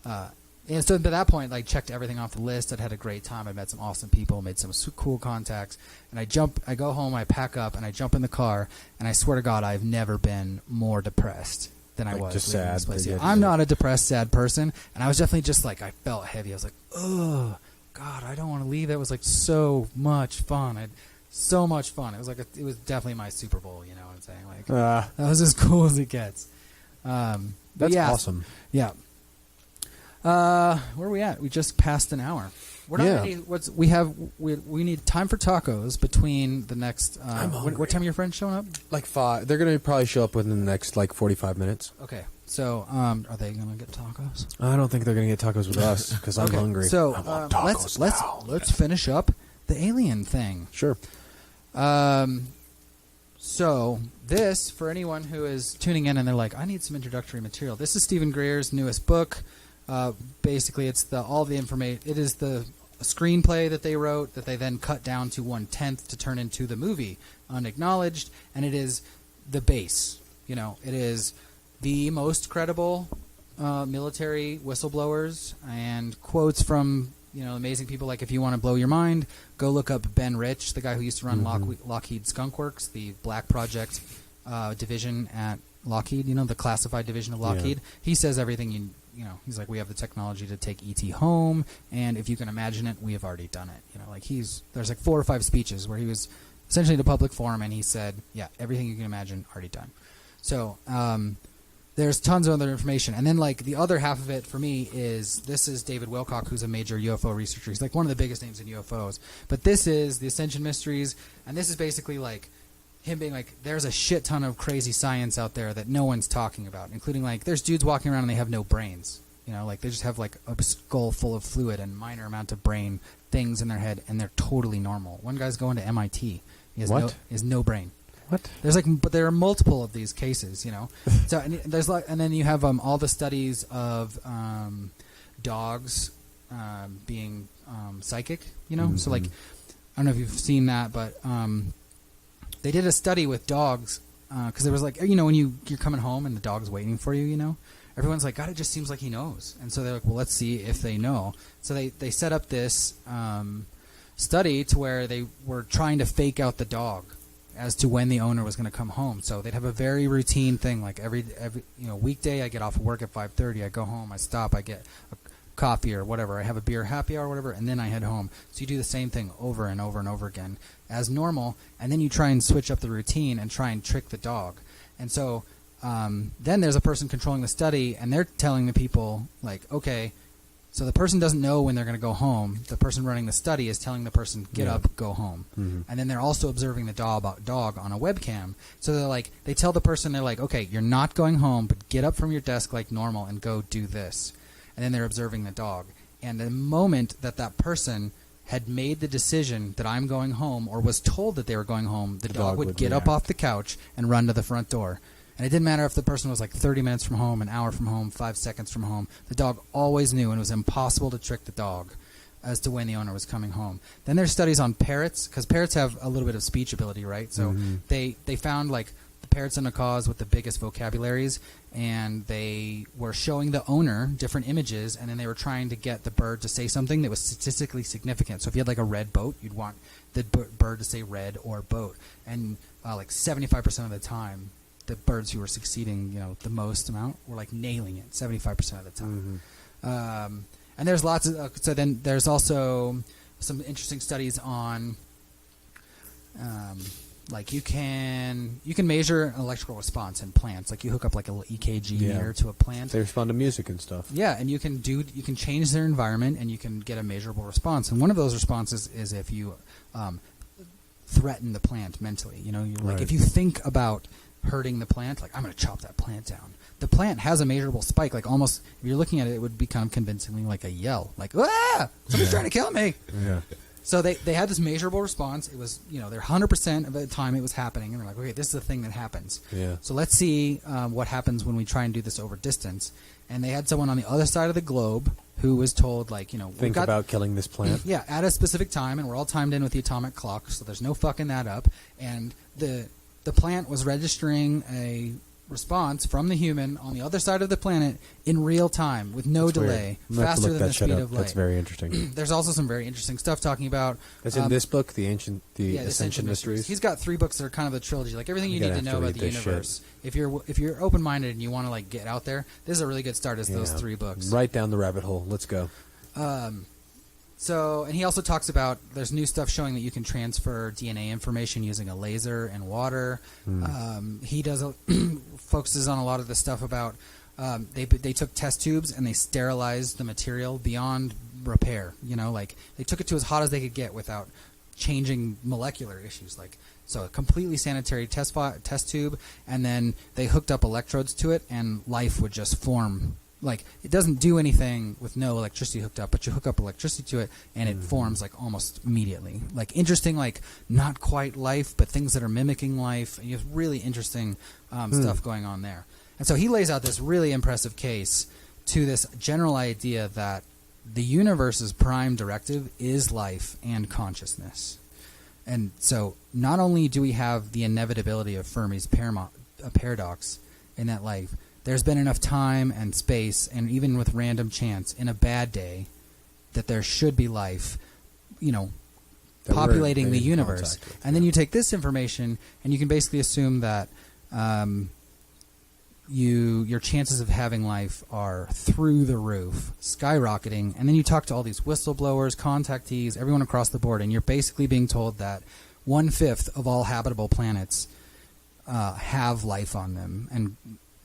so at that point, like checked everything off the list. I'd had a great time. I met some awesome people, made some cool contacts, and I go home, I pack up, and I jump in the car, and I swear to God, I've never been more depressed than I was. Just sad. This place. Yeah, I'm not a depressed, sad person, and I was definitely just like, I felt heavy. I was like, oh God, I don't want to leave. That was like so much fun. So much fun. It was like it was definitely my Super Bowl. You know what I'm saying? Like that was as cool as it gets. That's awesome. Yeah. Where are we at? We just passed an hour. We're not ready. We need time for tacos between the next. What time are your friends showing up? Like 5. They're going to probably show up within the next like 45 minutes. Okay. So, are they going to get tacos? I don't think they're going to get tacos with us because I'm hungry. So I want tacos let's finish up the alien thing. Sure. So this, for anyone who is tuning in and they're like, I need some introductory material. This is Stephen Greer's newest book. Basically, it's all the information. It is the screenplay that they wrote that they then cut down to 1/10 to turn into the movie, Unacknowledged, and it is the base. You know, it is the most credible military whistleblowers and quotes from, you know, amazing people. Like, if you want to blow your mind, go look up Ben Rich, the guy who used to run Lockheed Skunk Works, the Black Project division at Lockheed, you know, the classified division of Lockheed. Yeah. He says everything, you know, he's like, we have the technology to take ET home, and if you can imagine it, we have already done it. You know, like there's like 4 or 5 speeches where he was essentially in a public forum, and he said, yeah, everything you can imagine, already done. So, there's tons of other information. And then, like, the other half of it for me is, this is David Wilcock, who's a major UFO researcher. He's, like, one of the biggest names in UFOs. But this is the Ascension Mysteries, and this is basically, like, him being like, there's a shit ton of crazy science out there that no one's talking about, including, like, there's dudes walking around and they have no brains. You know, like, they just have, like, a skull full of fluid and minor amount of brain things in their head, and they're totally normal. One guy's going to MIT. He has no brain. What? But there are multiple of these cases, you know. So and then you have all the studies of dogs being psychic, you know. So like, I don't know if you've seen that, but they did a study with dogs because there was like, you know, when you're coming home and the dog's waiting for you, you know, everyone's like, God, it just seems like he knows, and so they're like, well, let's see if they know. So they set up this study to where they were trying to fake out the dog as to when the owner was going to come home. So they'd have a very routine thing, like every weekday I get off of work at 5:30, I go home, I stop, I get a coffee or whatever. I have a beer happy hour or whatever, and then I head home. So you do the same thing over and over and over again as normal, and then you try and switch up the routine and try and trick the dog. And so then there's a person controlling the study, and they're telling the people, like, okay, so the person doesn't know when they're going to go home. The person running the study is telling the person, get up, go home. Mm-hmm. And then they're also observing the dog on a webcam. So they're like, they tell the person, they're like, okay, you're not going home, but get up from your desk like normal and go do this. And then they're observing the dog. And the moment that that person had made the decision that I'm going home, or was told that they were going home, the dog would get up off the couch and run to the front door. And it didn't matter if the person was like 30 minutes from home, an hour from home, 5 seconds from home. The dog always knew, and it was impossible to trick the dog as to when the owner was coming home. Then there's studies on parrots, because parrots have a little bit of speech ability, right? So they found like the parrots in the cause with the biggest vocabularies, and they were showing the owner different images, and then they were trying to get the bird to say something that was statistically significant. So if you had like a red boat, you'd want the bird to say red or boat. And like 75% of the time, the birds who were succeeding, the most amount were like nailing it 75% of the time. And there's lots of so then there's also some interesting studies on like you can measure an electrical response in plants. Like you hook up like a little EKG meter to a plant. They respond to music and stuff. Yeah, and you can change their environment, and you can get a measurable response. And one of those responses is if you threaten the plant mentally. Like if you think about hurting the plant, like I'm going to chop that plant down. The plant has a measurable spike, like almost, if you're looking at it, it would become convincingly like a yell, like, ah, somebody's trying to kill me. Yeah. So they had this measurable response. It was, they're 100% of the time it was happening, and they're like, okay, this is the thing that happens. Yeah. So let's see what happens when we try and do this over distance. And they had someone on the other side of the globe who was told, like, think about killing this plant. Yeah, at a specific time, and we're all timed in with the atomic clock, so there's no fucking that up. And the plant was registering a response from the human on the other side of the planet in real time with no delay, faster than the speed of light. That's very interesting. There's also some very interesting stuff talking about. That's in this book, the Ascension Mysteries. He's got 3 books that are kind of a trilogy, like everything you need to know about the universe. If you're open minded and you want to like get out there, this is a really good start. As those 3 books, right down the rabbit hole. Let's go. So, and he also talks about there's new stuff showing that you can transfer DNA information using a laser and water. He focuses on a lot of the stuff about they took test tubes and they sterilized the material beyond repair. Like they took it to as hot as they could get without changing molecular issues. Like so, a completely sanitary test tube, and then they hooked up electrodes to it, and life would just form. Like, it doesn't do anything with no electricity hooked up, but you hook up electricity to it, and it forms, like, almost immediately. Like, interesting, like, not quite life, but things that are mimicking life. And you have really interesting stuff going on there. And so he lays out this really impressive case to this general idea that the universe's prime directive is life and consciousness. And so not only do we have the inevitability of Fermi's paradox in that life, there's been enough time and space, and even with random chance, in a bad day, that there should be life, populating the universe. And then you take this information, and you can basically assume that your chances of having life are through the roof, skyrocketing. And then you talk to all these whistleblowers, contactees, everyone across the board, and you're basically being told that 1/5 of all habitable planets have life on them, and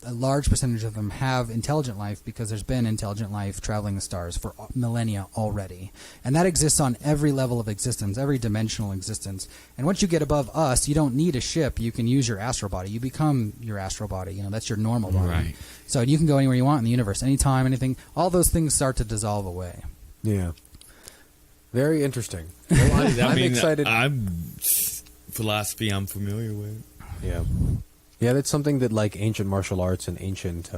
a large percentage of them have intelligent life because there's been intelligent life traveling the stars for millennia already. And that exists on every level of existence, every dimensional existence. And once you get above us, you don't need a ship. You can use your astral body. You become your astral body. That's your normal body. Right. So you can go anywhere you want in the universe, anytime, anything. All those things start to dissolve away. Yeah. Very interesting. Well, I'm excited. Philosophy I'm familiar with. Yeah. Yeah, that's something that like ancient martial arts and ancient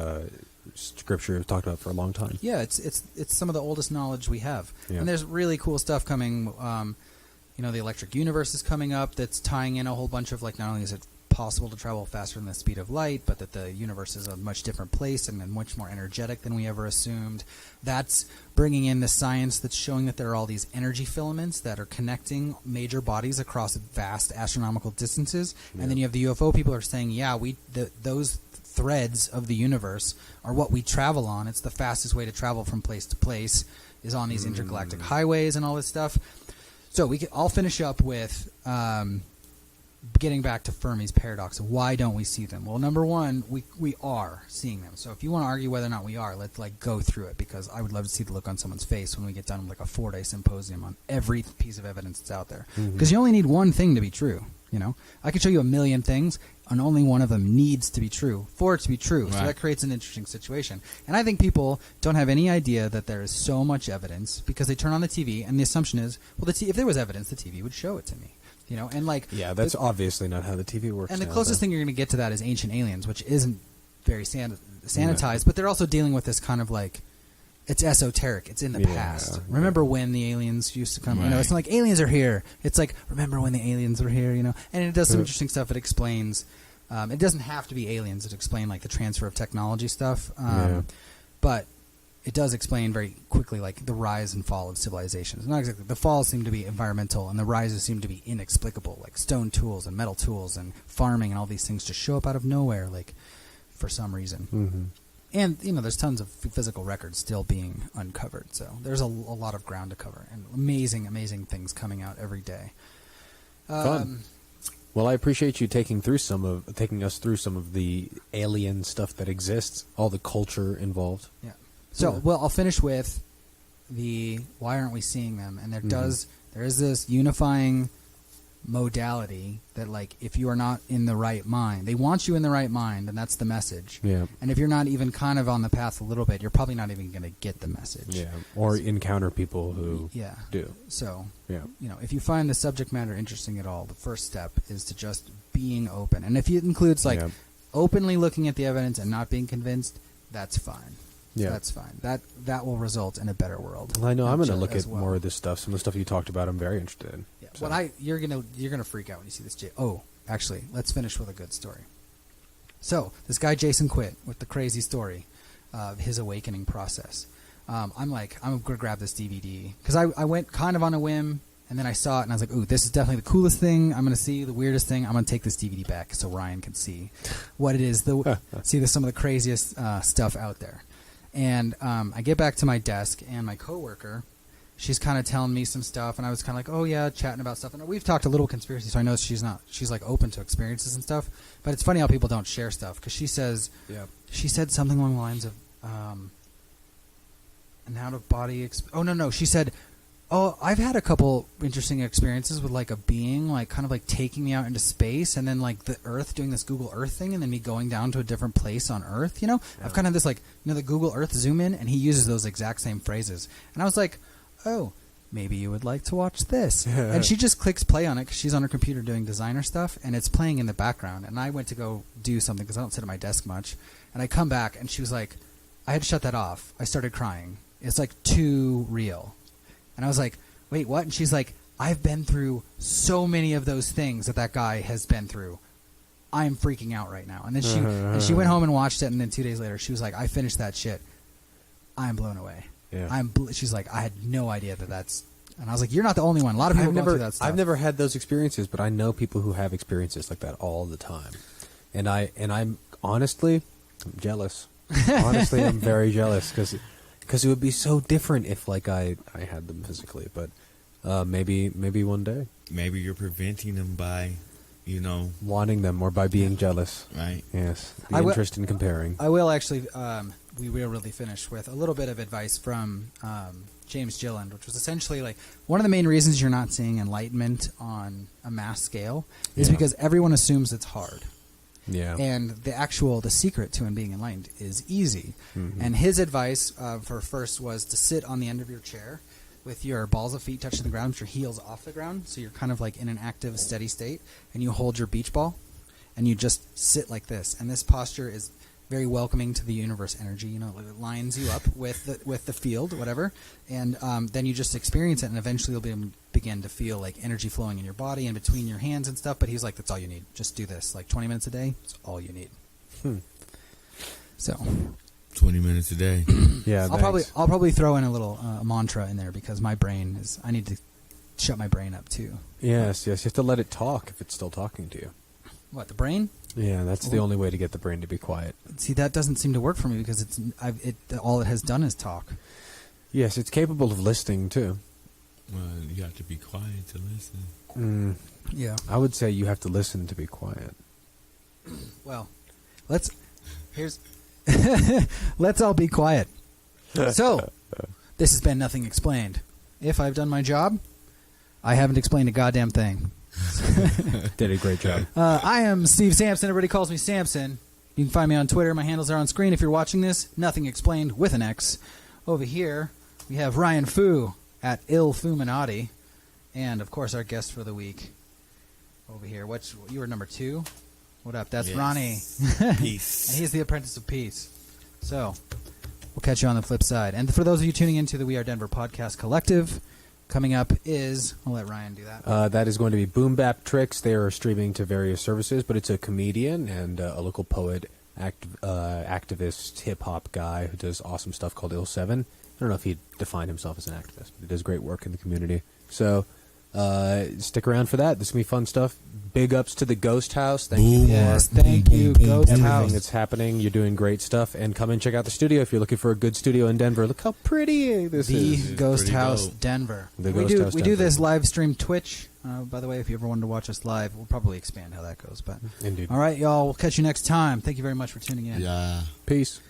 scripture have talked about for a long time. Yeah, it's some of the oldest knowledge we have. Yeah. And there's really cool stuff coming. The electric universe is coming up that's tying in a whole bunch of, like, not only is it possible to travel faster than the speed of light, but that the universe is a much different place and much more energetic than we ever assumed. That's bringing in the science that's showing that there are all these energy filaments that are connecting major bodies across vast astronomical distances. Yeah. And then you have the UFO people who are saying, those threads of the universe are what we travel on. It's the fastest way to travel from place to place is on these intergalactic highways and all this stuff. So I'll finish up with getting back to Fermi's paradox. Why don't we see them? Well, number one, we are seeing them. So if you want to argue whether or not we are, let's go through it, because I would love to see the look on someone's face when we get done with a 4-day symposium on every piece of evidence that's out there. Because you only need one thing to be true. I could show you a million things, and only one of them needs to be true for it to be true. Right. So that creates an interesting situation. And I think people don't have any idea that there is so much evidence because they turn on the TV, and the assumption is, well, if there was evidence, the TV would show it to me. And that's obviously not how the TV works. And the closest thing you're going to get to that is Ancient Aliens, which isn't very sanitized, but they're also dealing with this kind of it's esoteric. It's in the past. Remember when the aliens used to come? It's not like aliens are here. It's like, remember when the aliens were here? And it does some interesting stuff. It explains. It doesn't have to be aliens. It explains the transfer of technology stuff. But it does explain very quickly the rise and fall of civilizations. Not exactly. The falls seem to be environmental, and the rises seem to be inexplicable, like stone tools and metal tools and farming and all these things just show up out of nowhere, for some reason. And there's tons of physical records still being uncovered, so there's a lot of ground to cover, and amazing things coming out every day. Fun. Well, I appreciate you taking us through some of the alien stuff that exists, all the culture involved. Yeah. So, I'll finish with the why aren't we seeing them? And there is this unifying modality that if you are not in the right mind, they want you in the right mind, and that's the message. Yeah. And if you're not even kind of on the path a little bit, you're probably not even going to get the message. Yeah. Or encounter people who do. So, if you find the subject matter interesting at all, the first step is to just being open. And if it includes openly looking at the evidence and not being convinced, that's fine. Yeah, that's fine. That will result in a better world. Well, I know I'm going to look at more of this stuff. Some of the stuff you talked about, I'm very interested in. Yeah. So. Well, you're gonna freak out when you see this. Oh, actually, let's finish with a good story. So this guy Jason Quitt with the crazy story of his awakening process. I'm going to grab this DVD because I went kind of on a whim, and then I saw it and I was like, ooh, this is definitely the coolest thing. I'm going to see the weirdest thing. I'm going to take this DVD back so Ryan can see what it is. See some of the craziest stuff out there. And I get back to my desk, and my coworker, she's kind of telling me some stuff, and I was kind of oh yeah, chatting about stuff. And we've talked a little conspiracy, so I know she's open to experiences and stuff. But it's funny how people don't share stuff, because she said something along the lines of an out of body. She said, I've had a couple interesting experiences with a being kind of taking me out into space, and then the Earth doing this Google Earth thing, and then me going down to a different place on Earth. I've kind of this the Google Earth zoom in, and he uses those exact same phrases, and I was like, oh, maybe you would like to watch this. And she just clicks play on it because she's on her computer doing designer stuff, and it's playing in the background. And I went to go do something because I don't sit at my desk much, and I come back, and she was like, I had to shut that off. I started crying. It's too real. And I was like, wait, what? And she's like, I've been through so many of those things that guy has been through. I'm freaking out right now. And then she went home and watched it, and then 2 days later, she was like, I finished that shit. I'm blown away. Yeah. She's like, I had no idea that's... And I was like, you're not the only one. A lot of people go through that stuff. I've never had those experiences, but I know people who have experiences like that all the time. And I'm honestly, I'm jealous. Honestly, I'm very jealous because it would be so different if I had them physically, but maybe one day. Maybe you're preventing them by, wanting them, or by being jealous. Right. Yes. The interest in comparing. I will actually. We will really finish with a little bit of advice from James Gilland, which was essentially one of the main reasons you're not seeing enlightenment on a mass scale is because everyone assumes it's hard. Yeah. And the secret to him being enlightened is easy. Mm-hmm. And his advice for first was to sit on the end of your chair with your balls of feet touching the ground, with your heels off the ground, so you're kind of in an active, steady state, and you hold your beach ball, and you just sit like this. And this posture is very welcoming to the universe energy. It lines you up with the field, whatever, and then you just experience it, and eventually you'll begin to feel energy flowing in your body and between your hands and stuff. But he's like, that's all you need. Just do this 20 minutes a day. That's all you need. So 20 minutes a day. Yeah, I'll probably throw in a little mantra in there, because my brain is. I need to shut my brain up too. Yes. You have to let it talk if it's still talking to you. What, the brain? Yeah, that's the only way to get the brain to be quiet. See, that doesn't seem to work for me because all it has done is talk. Yes, it's capable of listening, too. Well, you have to be quiet to listen. Yeah. I would say you have to listen to be quiet. Well, let's all be quiet. So, this has been Nothing Explained. If I've done my job, I haven't explained a goddamn thing. Did a great job. I am Steve Sampson. Everybody calls me Samson. You can find me on Twitter. My handles are on screen if you're watching this. Nothing Explained with an X. Over here, we have Ryan Foo at IlFuminati. And, of course, our guest for the week. Over here. You were number 2? What up? That's Ronnie. Peace. And he's the apprentice of peace. So, we'll catch you on the flip side. And for those of you tuning into the We Are Denver podcast collective, coming up is... I'll let Ryan do that. That is going to be Boom Bap Tricks. They are streaming to various services, but it's a comedian and a local poet, activist, hip-hop guy who does awesome stuff called Il7. I don't know if he'd define himself as an activist, but he does great work in the community. So... stick around for that. This will be fun stuff. Big ups to the Ghost House. Thank you. Yes, thank you, Ghost everything House. that's happening. You're doing great stuff. And come and check out the studio if you're looking for a good studio in Denver. Look how pretty this is. The Ghost House dope. Denver. The we Ghost do House we do Denver. this live stream Twitch. By the way, if you ever wanted to watch us live, we'll probably expand how that goes. But Indeed. all right, y'all. We'll catch you next time. Thank you very much for tuning in. Yeah. Peace.